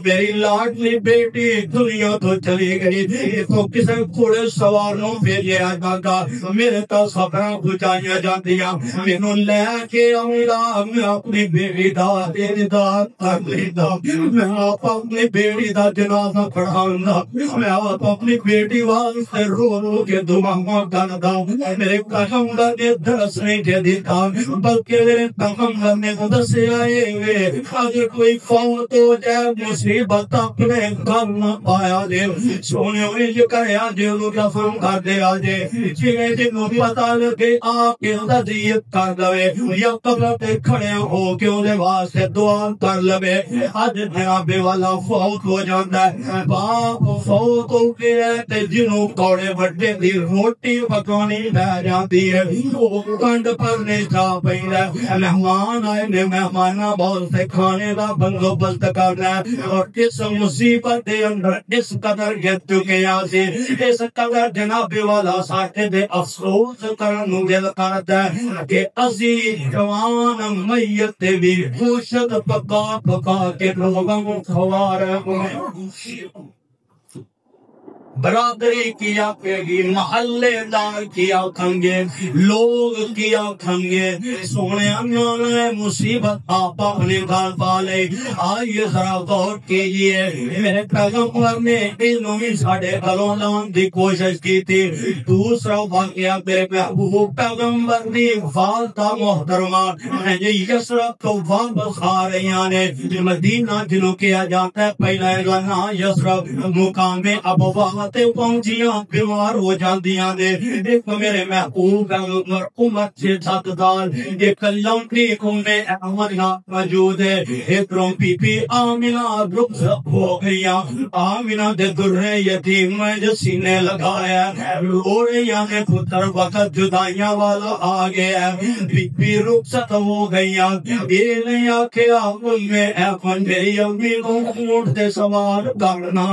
میری لاڈلی بیٹی دنیا تو چلی گئی تو کسی گھوڑے سوار نو بھیجیا جاتا میرے تو خبراں پہنچائیاں جاندیاں مینوں لے کے آؤں گا میں اپنی بیوی میری داد کر لینا، میں آپ اپنی بیٹی دا جنازہ پڑھاؤں، میں آپ اپنی بیٹی واسطے رو رو کے دعا کردا، میرے پیغمبر نے درس نہیں دے دیتا بلکہ میرے پیغمبر نے دسیا ہے اگر کوئی فوت ہو جائے مصیبت اپنے گھر نہ پایا دے سونے ہوئے جو کہیا جے لوگ دفن کر دے آجے جنہیں جنہوں پتا لگے آپ کے رضیت کر لوے یا قبر پہ کھڑے ہو کے انہیں واسطے دعا کر لوے آج جنابے والا فوت ہو جاندہ ہے باپ فوت ہو گیا تے جنہوں کوڑے بڑے دی روٹی پکانی بہ جاتی ہے وہ کنڈ پر نہیں جا پہنگا مہمان آئے نے مہمانہ بہت سے کھانے دا بندوبست کرنا ہے اور اس مصیبت دے اندر اس قدر گت چکے آسی اس قدر جناب والا ساٹھے دے افسوس کرنو دل کرتا ہے کہ عزیز جوان میت بھی گوشت پکا پکا کے لوگوں کھوا رہے ہیں برادری کیا کہ گی محلے دار کیا کھنگے لوگ کیا کھنگے سونے انہوں مصیبت آپ اپنے گھر پالے آئیے ذرا غور کیجئے میرے پیغمبر نے انہوں نے ساڑھے گھروں لان دی کوشش کی تھی دوسرا واقعہ میرے محبوب پیغمبر نے والدہ محترمان یسرب تو واپس آ رہی آنے مدینہ جنہوں کیا جاتا ہے پہلے گانا یسرب مقام ابواب پہنچیاں بیمار ہو جاندیاں دے ایک میرے محبوب عمر سے سات دار ایک لمپی میں احمدنا موجود ہے ایک رومپی پی آمینہ رخصت ہو گئیاں آمینہ دے درے یتیم میں جو سینے لگایا رو رہیاں نے پتر وقت جدائیاں والا آگیا بی بی رخصت ہو گئیاں یہ نہیں آکھے آمن میں احمد میری امی کو اونٹ دے سوار کرنا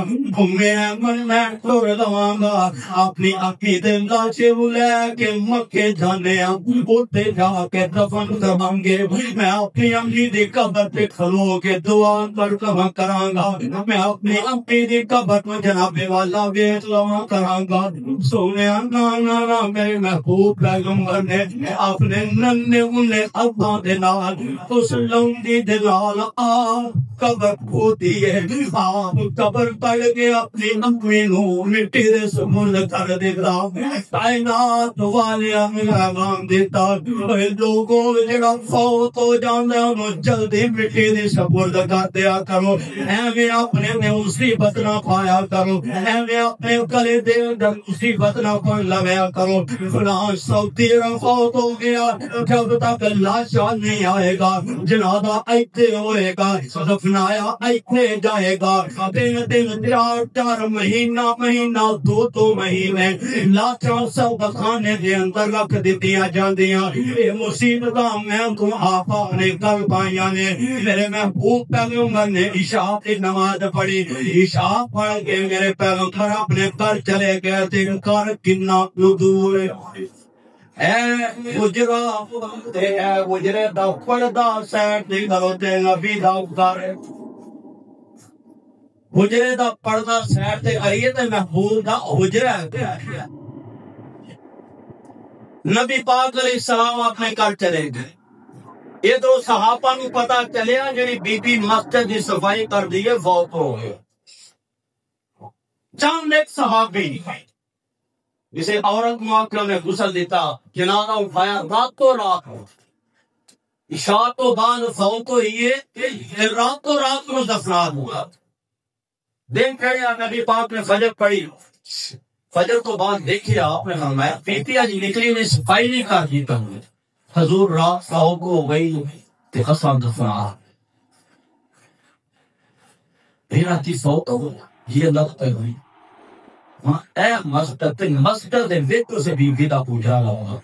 میں احمد میں توڑ دوانگا اپنی اپنی دل لاچے بلے کے مکے جانے اٹھے جا کے دفن کرانگے میں اپنی امی دی قبر پہ کھلو کے دعا پر کما کرانگا میں اپنی امی دی قبر پہ جناب والا بیت لوا کرانگا سونے نانا میرے محبوب پیغمبر نے اپنے ننے انہیں ابا دنال اس لوندی دلال آپ قبر کھوتی ہے آپ قبر پڑ گئے اپنی امی نو مٹی دے سمول کر دیتا کائنات والے امیران دیتا لوگوں جڑا فوت ہو جاندے انہوں جلدی مٹی دے سمول کر دیا کرو ایویں اپنے میں مصیبت نہ پایا کرو ایویں اپنے گلے دے اندر مصیبت نہ کوئی لگایا کرو فلان سعودی فوت ہو گیا جب تک لاشا نہیں آئے گا جنازہ ایتھے ہوئے گا دفنایا ایتھے جائے گا دن دن چار چار مہینہ دو مہینے لاچاں سب خانے دے اندر رکھ دیتیاں جاندیاں یہ مصیبتاں میں کو آپ اپنے گھر پائیاں نے میرے محبوب پیغمبر نے عشاء کی نماز پڑھی عشاء پڑھ کے میرے پیغمبر اپنے گھر چلے گئے تھے گھر کنا دور اے وجرے دا پردہ سیٹ نہیں کروتے نبی دا اتارے حجرے دا پردہ سیٹ تے آئیے تے محبوب دا حجرہ ہے نبی پاک علیہ السلام اپنے گھر چلے گئے یہ تو صحابہ نو پتا چلیا جڑی بی بی مسجد دی صفائی کر دیئے فوت ہو گئے چند ایک صحابی جسے عورت معاقلہ نے غسل دیتا جنازہ اٹھایا راتوں رات عشاء تو بعد فوت ہوئی ہے راتوں رات کو دفنا ہوا دن کھڑیا نبی پاک نے فجر پڑھی فجر تو بعد دیکھیا آپ نے فرمایا پیپیا جی نکلی نے صفائی نہیں کر دیتا ہوں حضور رات فوت ہو گئی تے قسم دفنا میرا تی فوت ہو یہ لگتا ہوئی اے مسجد دے ویکو سے بی بی دا پوچھا لگا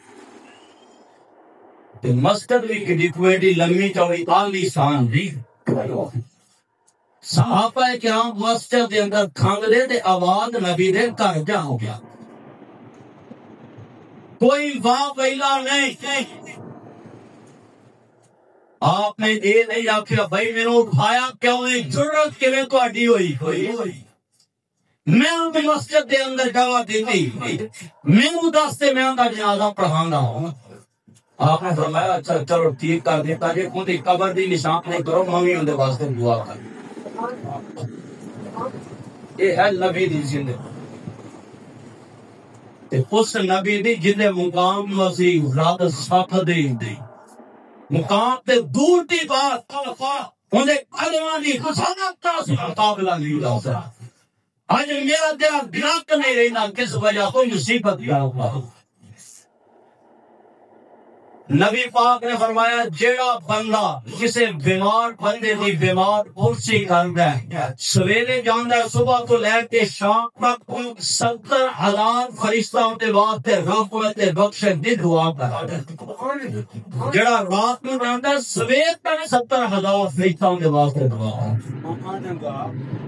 تے مسجد بھی کڈی کوئی لمبی چوڑی عالی شان دی صحابہ کرام مسجد دے اندر کھنگ دے تے آواز نبی دے گھر جا ہو گیا کوئی واہ ویلا نہیں آپ نے یہ نہیں آکھیا بھائی میں نے اٹھایا کیوں نہیں ضرورت کے لئے تو اڈی ہوئی میں بھی مسجد دے اندر جگہ دیتی میں دستے میں اندر جنازہ پڑھانا ہوں آپ نے فرمایا اچھا چلو ٹھیک کر دیتا جی خود قبر دی نشان نہیں کرو میں بھی اندر واسطے دعا کر یہ ہے نبی دی زندگی تے اس نبی دی جن مقام نو اسی رات ساتھ دے دی مقام تے دور دی بات انہیں قدماں دی خسانت کا مقابلہ نہیں ہو سکتا آج میرا دل گراک نہیں رہنا کس وجہ کوئی مصیبت کا ہوا نبی پاک نے فرمایا جیڑا بندہ کسے بیمار بندے دی بیمار پرسی کردا ہے سویرے جاندا ہے صبح تو لے کے شام تک 70,000 فرشتہ دے واسطے رحمت بخشش دی دعا کردا ہے جیڑا رات نو جاندا ہے سویر تک 70,000 فرشتہ دے واسطے دعا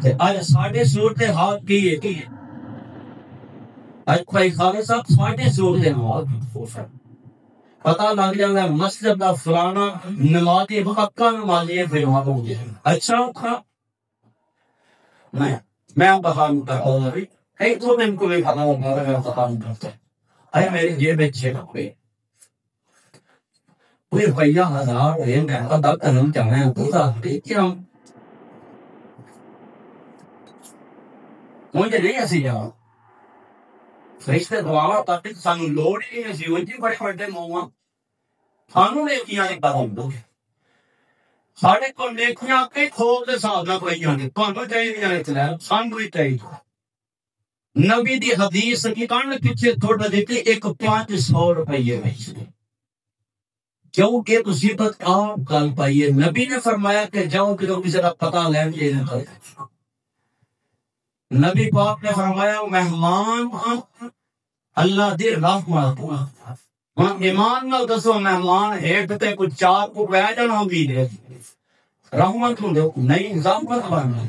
تے اج ساڈے صورت حال کی ہے اج کوئی خالص صاحب ساڈے صورت حال پتہ لگ جاتا ہے مسجد کا فلانا نمازی پکا نمازی ہے پھر وہاں ہو گیا اچھا تھا میں بخار کرتا ہوں ایک دو دن کو بھی کھانا ہوگا میں بخار کرتا ہوں ارے میری جیب میں 6 کپڑے کوئی بھیا 1000 ہے میں کا دب کرنا چاہنا ہے تو کیا مجھے نہیں ایسی جاؤ فرشتے دعا تک سانو لوڑ ہی نہیں سی ہوئی بڑے بڑے موہاں سانو نیکیاں نہیں کروں گے ساڑھے کو نیکیاں کئی کھول دے ساتھ نہ کوئی جانے پانو چاہیے جانے چلے سانو ہی چاہیے نبی دی حدیث کی کان پیچھے تھوڑا دیتے 500 روپیے میں کیونکہ مصیبت آپ گل پائیے نبی نے فرمایا کہ جاؤ کہ کسی کا پتہ لین کے نبی پاک نے فرمایا مہمان اللہ دی رحمت ایمان نال دسو مہمان ہیٹ تے کچھ 4 کو پہ جانا بھی دے رحمت نو دے نہیں رحمت بننا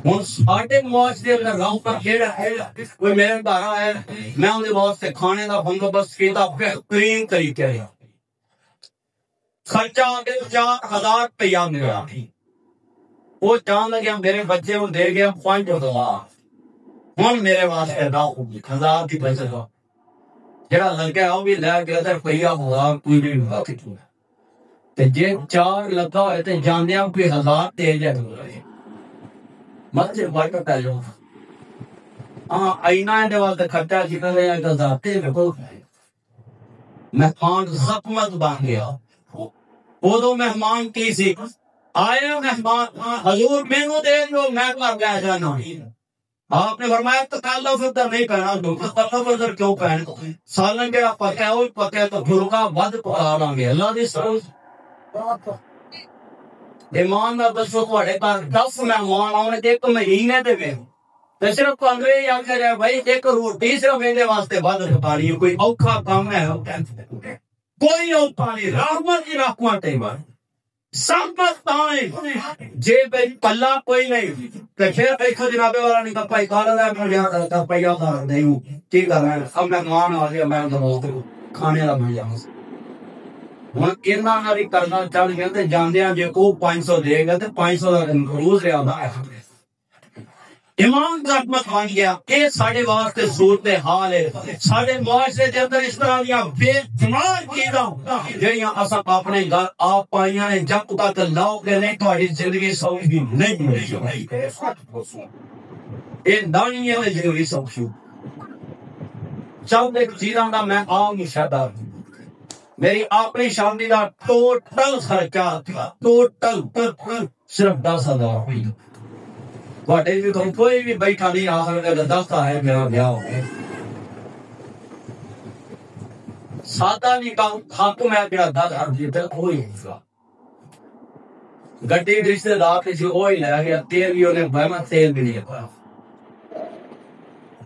ہن ساڈے معاشرے میں رحمت کیڑا ہے کوئی میرے گھر آیا میں ان دے واسطے کھانے دا بندوبست کیتا بہترین طریقے ہے خرچہ آگے 4,000 روپیہ میرا وہ جان لگیا میرے بچے کو دے گیا 5,000 ہوں میرے واسطے نہ ہوگی 1000 کی پیسے کا جڑا لگا وہ بھی لے گیا تو روپیہ ہوا کوئی نہیں ہوا تے جے 4 لگا ہوئے تے جاندیاں کوئی 1000 دے جائے مت سے بڑا پہ لو ہاں اینا دے واسطے خرچہ کیتا ہے 1000 تے کو مہمان زخمت بن گیا وہ تو مہمان کی سی آئے مہمان حضور میں نو دے جو میں گھر گیا جانا آپ نے فرمایا تکلف ادھر نہیں پہنا تکلف ادھر کیوں پہن سالن جڑا پکا وہ پکا تو گھرکا ود پکا لیں گے اللہ دی سوچ ایمان دا دسو تھوڑے گھر 10 مہمان آنے ایک مہینے دے میں تے صرف پندرے یا کرے بھائی ایک روٹی صرف میرے واسطے ود پانی کوئی اوکھا کام ہے کوئی اوکھا نہیں رحمت کی رحمت ہے سمت تائیں جے بے پلہ کوئی نہیں تے پھر دیکھو جناب والا نہیں کپا کالا ہے پھر یہاں کا پیا کر نہیں کی کر رہا ہے اب مہمان آ گیا میں دوست کھانے والا بن جاؤں ہن کینا ہاری کرنا چل گیا تے جاندیاں جے کو 500 دے گا تے 500 دا روز رہا ہے ایمان کا رحمت بن گیا اے ساڈے واسطے صورت حال ہے ساڈے معاشرے دے اندر اس طرح دیاں بے شمار چیزاں جہاں اساں اپنے گھر آپ پائیاں نے جب تک لاؤ گے نہیں تہاڈی زندگی سوکھی نہیں ملے گی اے دانی ہے زندگی سوکھی چل ایک چیزاں دا میں عام شادہ میری اپنی شادی دا ٹوٹل خرچہ ٹوٹل صرف 10,000 روپیہ واٹے بھی کوئی بھی بیٹھا نہیں آ سکتا دستا ہے میرا بیاہ ہو گیا سادہ نہیں کام خاتم ہے میرا 10,000 دیتا کوئی نہیں گڈی رشتے دار کسی وہی لے گیا تیل بھی انہیں بہما تیل بھی نہیں پایا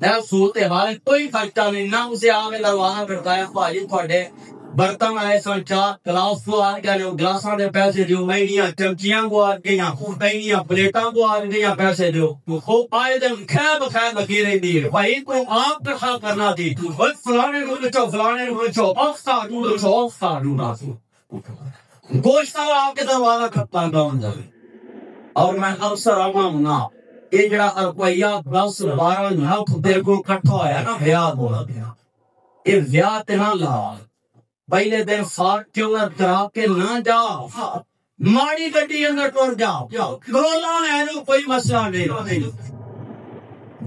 نہ صورت حال کوئی خرچہ نہیں نہ اسے آگے دروازہ کرتا ہے بھاجی تھوڑے برتن آئے سن 4 گلاس کو آ گیا گلاساں دے پیسے دیو میڈیاں چمچیاں کو آ گئیاں خوبیاں پلیٹاں کو آ گئیاں پیسے دیو خوب آئے دن خیر بخیر لگی رہی دی بھائی کوئی آپ دخل کرنا دی فلانے کو بچو افسا ڈونا گوشت آپ کے دروازہ کھپتا گاؤں جائے اور میں اکثر آگا ہوں نا یہ جڑا روپیہ 10-12 لاکھ دے کو کٹھا ہے نا بیاد ہو گیا یہ ویاہ تے نہ لا، پہلے دن ساتھ ٹیونر کرا کے نہ جا، ماڑی گڈی اندر ٹر جا، کرولا ہے نو کوئی مسئلہ نہیں۔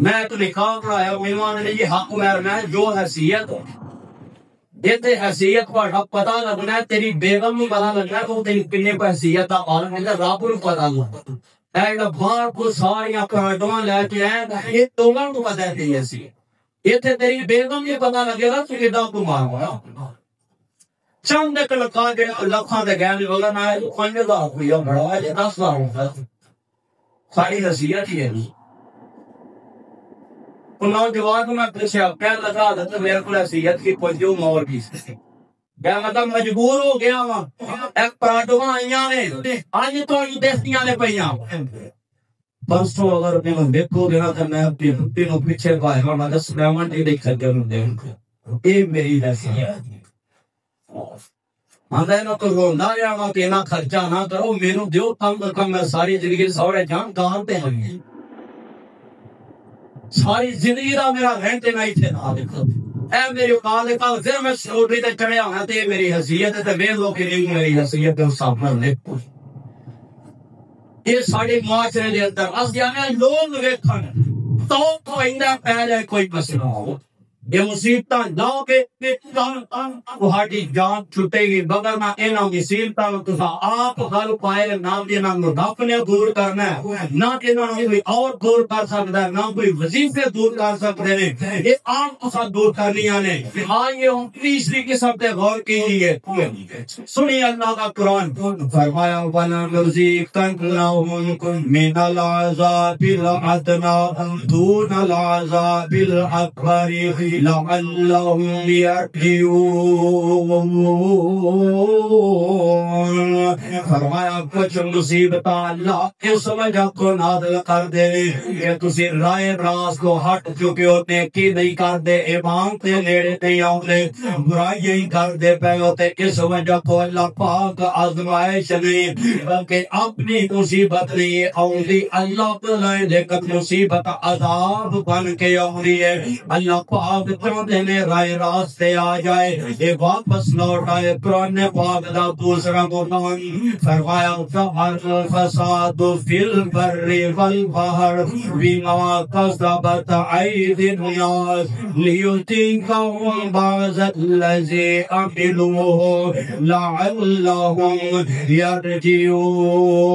میں تو نکاح کرایا، مہمان نے یہ حق میں جو حیثیت دیتے حیثیت کا پتا لگنا ہے، تیری بیگم کو پتا لگنا ہے تو تیری کنے کو حیثیت کا عالم ہے، رب کو پتا لگنا ہے۔ باہر کو ساریاں کارڈواں لے کے آئے، یہ دونوں کو پتا ہے تیری حیثیت، یہ تھے تیری بیگم یہ پتا لگے گا تو کدا کو مارا چند ایک لکھا کے لکھاں دے گہنے والا نہ ہے، 5,000 روپیہ بڑا ہے، 10,000 روپیہ ساری حیثیت ہی ہے۔ نوجوان کو میں پوچھا کیا لگا تو میرے کو حیثیت کی کوئی جو مور کی کیا مطلب مجبور ہو گیا وا ایک پراٹواں آئیاں نے آج تو دستیاں نے پئیاں پرسوں اگر تم دیکھو گے نا تو میں اپنی بھٹی نو پیچھے پائے گا، میں 10 ڈائمنڈ ہی دیکھ سکتے ہوں، یہ میری حیثیت میں تو روندا رہا وا کہ نہ خرچہ نہ کرو، میرے دیو کم میں ساری زندگی سورے جان کہاں پہ ہیں، ساری زندگی دا میرا رینٹ نہیں تھے نہ دیکھو اے میری اوقات دیکھا پھر میں سکوٹری تے چڑھیا ہوں تے میری حیثیت تے ویکھ لو کہ میری حیثیت تے سامنے دیکھو یہ ساڑے معاشرے دے اندر اس جانے لوگ ویکھن تو ایندا پہ جائے کوئی مسئلہ ہو، یہ مصیبتاں لاؤ کے تہاڈی جان چھٹے گی، مگر نہ انہاں مصیبتاں نوں تساں آپ حل پائے نہ انہاں نوں اپنے دور کرنا ہے، نہ کہ انہاں نوں کوئی اور دور کر سکدا ہے، نہ کوئی وظیفے دور کر سکتے ہیں، یہ عام تساں دور کرنیاں نے۔ ہاں یہ ہم تیسری قسم تے غور کیجیے، سنی اللہ کا قرآن فرمایا وَلَنُذِيقَنَّهُم مِّنَ الْعَذَابِ الْأَدْنَىٰ دُونَ الْعَذَابِ الْأَكْبَرِ لَعَلَّهُمْ يَرْجِعُونَ۔ فرمایا کچھ مصیبتاں اللہ اس وجہ کو نازل کر دے کہ تسی رائے راست کو ہٹ چکے ہو، نیکی نہیں کر دے، ایمان تے نیڑے نہیں آؤندے، برائی ہی کر دے پے ہوتے، اس وجہ کو اللہ پاک آزمائش نہیں بلکہ اپنی مصیبت نہیں آؤندی، اللہ بلائے لیکن مصیبت عذاب بن کے آؤندی ہے۔ اللہ پاک چاہتے نے رائے راستے آ جائے، یہ واپس لوٹ آئے۔ قرآن پاک دا دوسرا قرآن فرمایا ظہر الفساد فی البر والبحر بما کسبت ایدی الناس لیذیقہم بعض الذی عملوا لعلہم یرجعون۔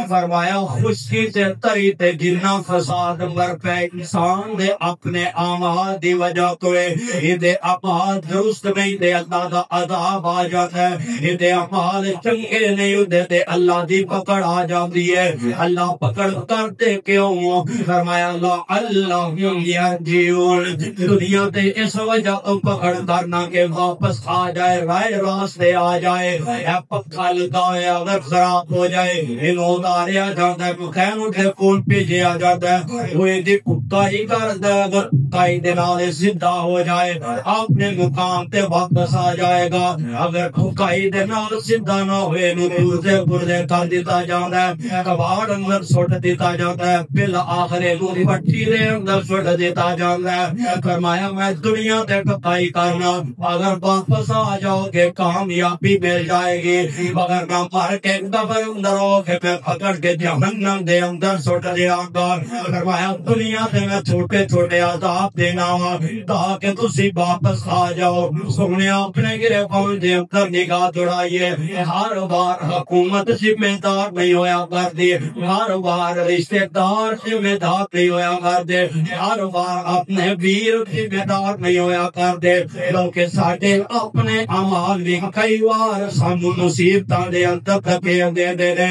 فرمایا خشکی تے تری تے جنہ فساد مر پہ انسان دے اپنے اعمال دی وجہ تو یہ دے اعمال درست نہیں دے اللہ دا عذاب آ جاتا ہے، یہ دے اعمال چنگے نہیں ہوتے تے اللہ دی پکڑ آ جاتی ہے۔ اللہ پکڑ کرتے کیوں؟ فرمایا اللہ یرجعون، دنیا تے اس وجہ تو پکڑ کرنا کہ واپس آ جائے، رائے راستے آ جائے۔ اے پکا لگا ہے اگر خراب ہو جائے انہوں اتاریا جاتا ہے، مکین اٹھے کون بھیجیا جاتا ہے، وہ دی کتا ہی کرتا ہے، اگر کائی دنالے زندہ ہو جائے اپنے مقام تے واپس آ جائے گا، اگر کائی دنال زندہ نہ ہوئے نو پردے پردے کر دیتا جاتا ہے، کباڑ اندر سوٹ دیتا جاتا ہے، پھر آخرے کو پٹی دے اندر سوٹ دیتا جاتا ہے۔ فرمایا میں دنیا تے کائی کرنا، اگر واپس آ جاؤ گے کامیابی مل جائے گی، مگر نہ مر کے قبر اندر ہو کے میں پکڑ کے جہنم دے اندر سوٹ دیا گا۔ فرمایا دنیا تے میں چھوٹے چھوٹے عذاب دینا تاکہ تسی واپس آ جاؤ۔ سونے اپنے گرفتار دے اندر نگاہ دوڑائیے، ہر بار حکومت ذمہ دار نہیں ہویا کرتی، ہر بار رشتہ دار ذمہ دار نہیں ہویا کرتے، ہر بار اپنے ویر ذمہ دار نہیں ہویا کرتے، بلکہ ساڈے اپنے اعمال بھی کئی بار سانو مصیبتاں دے اندر دھکے دے دے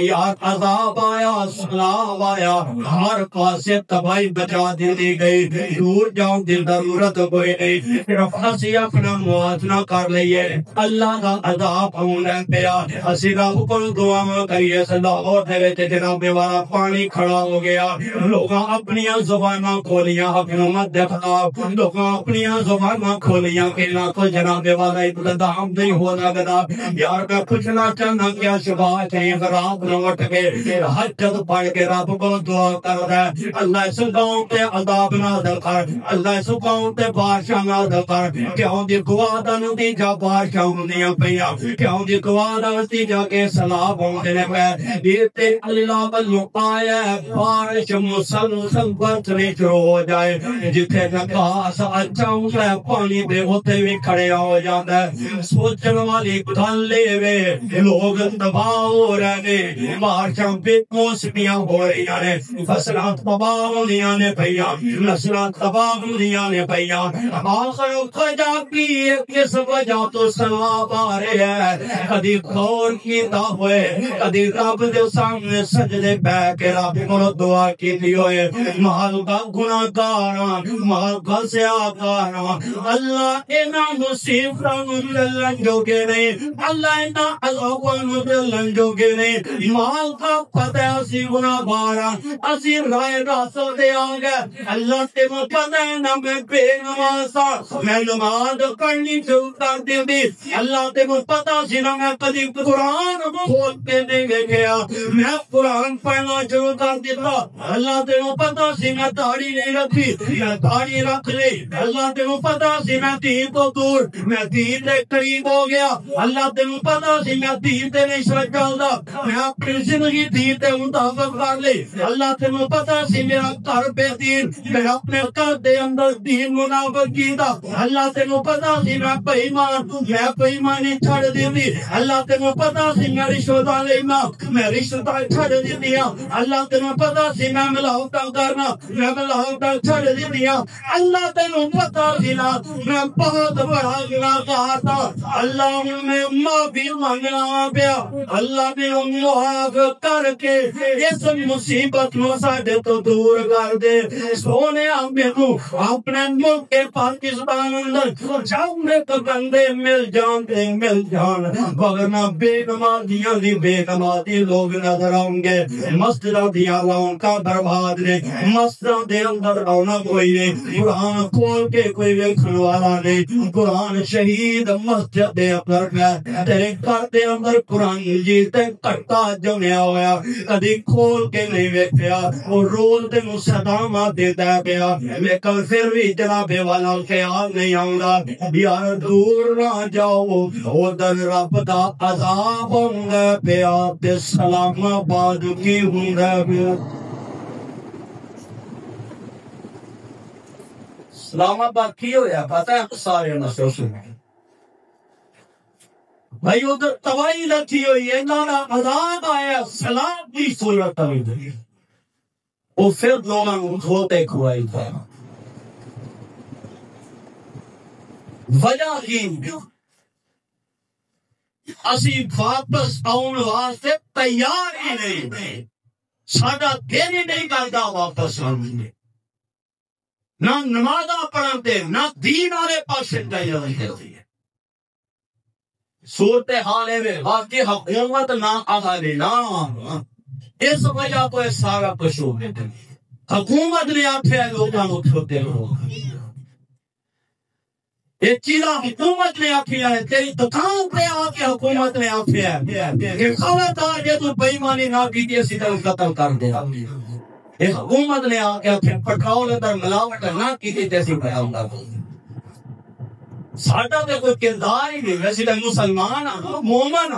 یار عذاب آیا، سلام آیا، ہر پاسے تباہی بچا دی گئی، دور جاؤں دی ضرورت کوئی نہیں، صرف اسی اپنا موازنہ کر لئیے اللہ کا عذاب ہونے پیا۔ اسی رب کو دعا کریے لاہور دے وچ جناب والا پانی کھڑا ہو گیا، لوگاں اپنیاں زباناں کھولیاں حکومت دے خلاف، لوگاں اپنیاں زباناں کھولیاں کہ نہ تو جناب والا اقتدام نہیں ہو سکتا۔ یار میں پوچھنا چاہنا کیا شبہ شریف رات نو اٹھ کے حجت پڑھ کے رب کو دعا کردا ہے، اللہ اللہ اس قوم تے عذاب نازل کر اللہ اس قوم تے بارشاں نازل کر کیوں دی گواہ دا نتیجہ بارشاں ہوندیاں پیاں کیوں دی گواہ دا نتیجہ کے سیلاب ہوندے نے پے تے اللہ والوں آیا بارش مسلسل برسنی شروع ہو جائے جتھے نکاس اچھا ہوتا ہے پانی دے ہوتے بھی کھڑے ہو جاتا ہے سوچن والی گل لے وے لوگ تباہ ہو رہے نے بارشاں بے موسمیاں ہو رہی نے فصلاں تباہ ہوندیاں نے پیاں نسلاں تباہ ہوندیاں نے پیاں آخر وجہ کی کس وجہ تو سیلاب آ رہے ہیں کدی غور کیتا ہوئے کدی رب دے سامنے سجدے پہ کے رب کو دعا کیتی ہوئے محل کا گناہ گاراں محل کا سیاکاراں اللہ انہاں مصیبتاں نوں جلن جوگے نہیں اللہ انہاں عذاباں نوں جلن جوگے نہیں محل کا پتہ اسی گناہ گاراں اسی رائے راستہ دے آ گئے اللہ تے پتہ ہے نہ میں بے نماز میں نماز پڑھنی شروع کر دی اللہ تے پتہ سی نہ میں کدی قرآن کھول کے نہیں گیا میں قرآن پڑھنا شروع کر دیتا اللہ تے پتہ سی میں داڑھی نہیں رکھی میں داڑھی رکھ لی اللہ تے پتہ سی میں دین تو دور میں دین دے قریب ہو گیا اللہ تے پتہ سی میں دین تے نہیں سر چلدا میں اپنی زندگی دین تے مطابق کر لی اللہ تے پتہ سی میرا گھر بے دین میں اپنے گھر دے اندر دین منافق کیتا اللہ تے پتہ سی میں بے ایمانی چھڑ دیندی اللہ تے پتہ سی میں رشوت لینا میں رشوت چھڑ دیندی اللہ تے پتہ سی میں ملاوٹاں کرنا میں ملاوٹاں چھڑ دیندی اللہ تے پتہ سی نا میں بہت بڑا گناہگار تھا اللہ میں معافی مانگنا پیا اللہ نے معاف کر کے اس مصیبت نو ساڈے تو دور کر دے سونے مینوں اپنے ملک پاکستان اندر جاؤں تو بندے مل جان ورنہ بے نمازیاں دی بے نمازی لوگ نظر آؤں گے مسجداں دیاں لاؤں کا برباد نے مسجداں دے اندر آنا کوئی نہیں قرآن کھول کے کوئی ویکھن والا نہیں قرآن شہید مسجد دے اندر ہے تیرے گھر دے اندر قرآن مجید تے کٹا جمیا ہویا کدی کھول کے نہیں ویکھیا وہ روز دے صدامات دیتا پیا لیکن پھر بھی جناب والا خیال نہیں آؤندا یار دور نہ جاؤ ادھر رب دا عذاب ہوندا پیا تے سلام آباد کی ہوندا پیا سلام آباد کی ہویا پتہ ہے سارے نسل سنے بھائی ادھر تباہی لکھی ہوئی ہے اللہ دا عذاب آیا سلام کی صورت آئی وہ پھر لوگاں کو دھوتے کھوائی تھا وجہ کی اسی واپس آن واسطے تیار ہی نہیں ساڈا دل ہی نہیں کردا واپس آنے نہ نمازاں پڑھتے نہ دین والے پاسے تیار ہوتی ہے صورتحال ہے واقعی حکومت نہ آگے نہ اس وجہ تو سارا کچھ ہو گیا حکومت نے آخیا لوگوں کو چھوٹے لوگ یہ چیزاں حکومت نے آخیا ہے تیری دکان پہ آ کے حکومت نے آخیا ہے کہ خبردار یہ تو بے ایمانی نہ کی اسی طرح قتل کر دے یہ حکومت نے آ کے پٹرول ادھر ملاوٹ نہ کی جیسی بیان کر ساڈا تے کوئی کردار ہی نہیں ویسے تو مسلمان مومن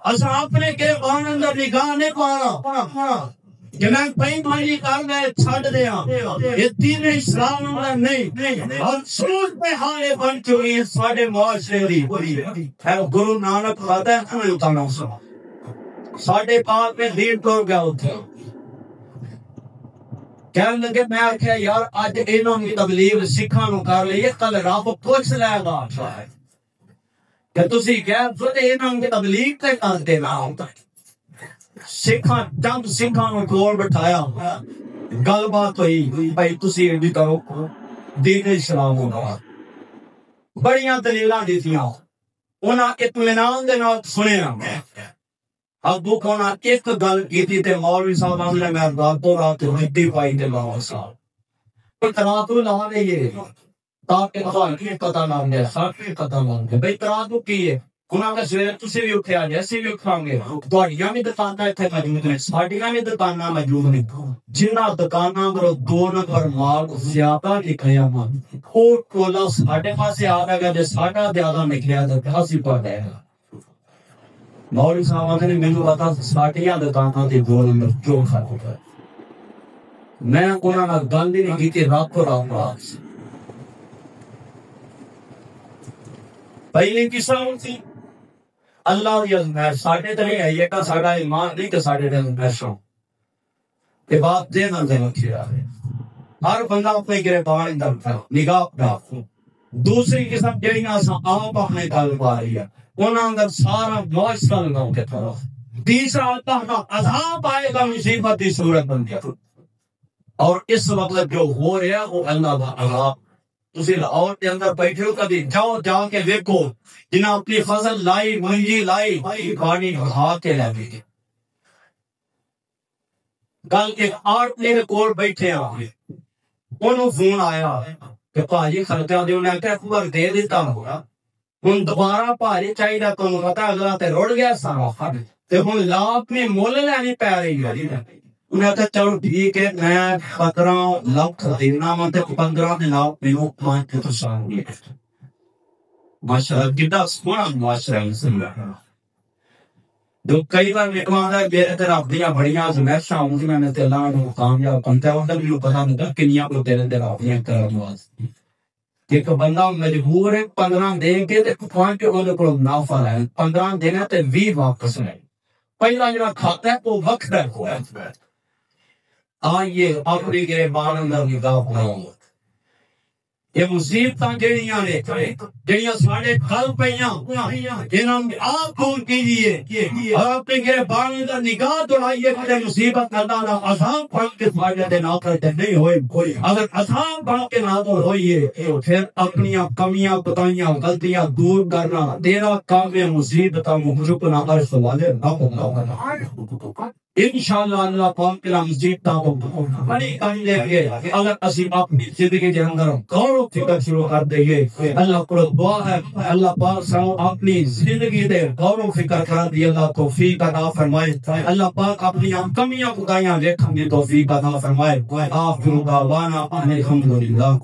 اساں اپنے گریبان اندر نگاہ نہیں پانا کہ میں بےایمانی کرنا چھڈ دیاں یہ دین اسلام میں نہیں اور صورتحال بن چکی ہے ساڈے معاشرے دی ہے گرو نانک کہتا ہے ہمیں اتنا ساڈے پاک میں دین ٹر گیا اتنے کہنے لگے میں آخیا یار اج انہوں کی تبلیغ سکھاں نو کر لئیے کل رب پوچھ لے گا کہ تسی کہہ انہوں کی تبلیغ تے کرتے نہ ہوتا سکھاں چند سکھاں نو کول بٹھایا گل بات ہوئی بھائی تسی بھی کرو دین اسلام ہونا بڑیاں دلیلاں دیتیاں انہاں اطمینان دے نال سنیا ابو کونا ایک گل کی تھی مولوی صاحب نے میں راتوں رات ہڈی پائی تے ماں صاحب تراتو لا دے یہ تاکہ کی پتہ نہ لگے ساتھ پتہ نہ لگے بھائی تراتو کی ہے انہوں نے سویرے تسی بھی اٹھے آ جیسے بھی اٹھاؤں گے تھوڑیاں بھی دکاناں اتنے موجود نے ساڈیاں بھی دکاناں موجود نے جنہاں دکاناں پر دو نفر مال زیادہ لکھیا مان وہ ٹولا ساڈے پاسے آ رہا گا جے ساڈا زیادہ نکلیا تو اسی پڑ رہے گا مولوی صاحب نے مینوں پتا ساڈیاں دکاناں تے دو نمبر جو فرق ہے میں انہاں نال گل نہیں کیتی راتوں رات پہلی قسم تھی اللہ دی ازمائش ساڈے تے نہیں ہے یہ کہ ساڈا ایمان نہیں کہ ساڈے تے ازمائش ہو کہ بات دے نہ دے رکھیا ہے ہر بندہ اپنے گرفتار اندر نگاہ رکھو دوسری قسم جہاں اساں آپ اپنے گل پا رہی ہے انہاں اندر سارا معاشرہ لگاؤ کے طرف تیسرا اللہ کا عذاب آئے گا مصیبت کی صورت بن گیا اور اس وقت جو ہو رہا ہے وہ اللہ کا عذاب تسی لاہور کے اندر بیٹھے ہو کبھی جاؤ جا کے دیکھو جنہیں اپنی فصل لائی منجی لائی پانی بہا کے لے گئے کل ایک آرٹ میرے کول بیٹھے آگے انہوں فون آیا کہ پاجی خرچہ دے انہیں کہا خبر دے دیتا ہوگا ہن دوبارہ پاجی چاہیے تو انہوں پتا اگلا تے روڑ گیا سارا تے ہن لاکھ میں مول لینی پی رہی ہے انہیں کہا چلو ٹھیک ہے میں 15 لاکھ دینا میں تے 15 لاکھ میں وہ پانچ کے تو سامنے ماشاءاللہ کتنا سونا معاشرہ ہے جو کئی بار نکلوانا ہے میرے طرف دیا بڑیاں زمیشاں ہوں گی میں نے اللہ نے کامیاب بنتا ہے وقت بھی پتا نہیں تھا کنیاں کو تیرے دیر آفیاں کرنے واسطے کہ ایک بندہ مجبور ہے 15 دیں گے تو 5 کے انہوں کو نافع ہے 15 دینا تو 20 واپس ہے پہلا جو کھاتا ہے وہ وقت ہے آئیے اپنی گریبان اندر نگاہ بناؤ یہ مصیبتاں جڑیاں نے جڑیاں ساڈے کل پیاں انہاں آپ کون کیجیے اور اپنے گریبان اندر نگاہ دوڑائیے کہ مصیبت اللہ دا عذاب پڑ کے ساڈے تے نہ کرتے نہیں ہوئے اگر عذاب پڑ کے نازل ہوئیے پھر اپنی کمیاں کوتاہیاں غلطیاں دور کرنا تیرا کام ہے مصیبتاں مخلوق نہ کر سوالے نہ ہوگا انشاءاللہ اللہ پاک کے نام مصیبتاں کو بڑی کم لے کے اگر اسی اپنی زندگی کے اندر غور و فکر شروع کر دئیے اللہ کو دعا ہے اللہ پاک سو اپنی زندگی دے غور و فکر کر دی اللہ توفیق عطا فرمائے اللہ پاک اپنی کمیاں خدایاں دیکھنے کی توفیق عطا فرمائے آخر دعوانا الحمدللہ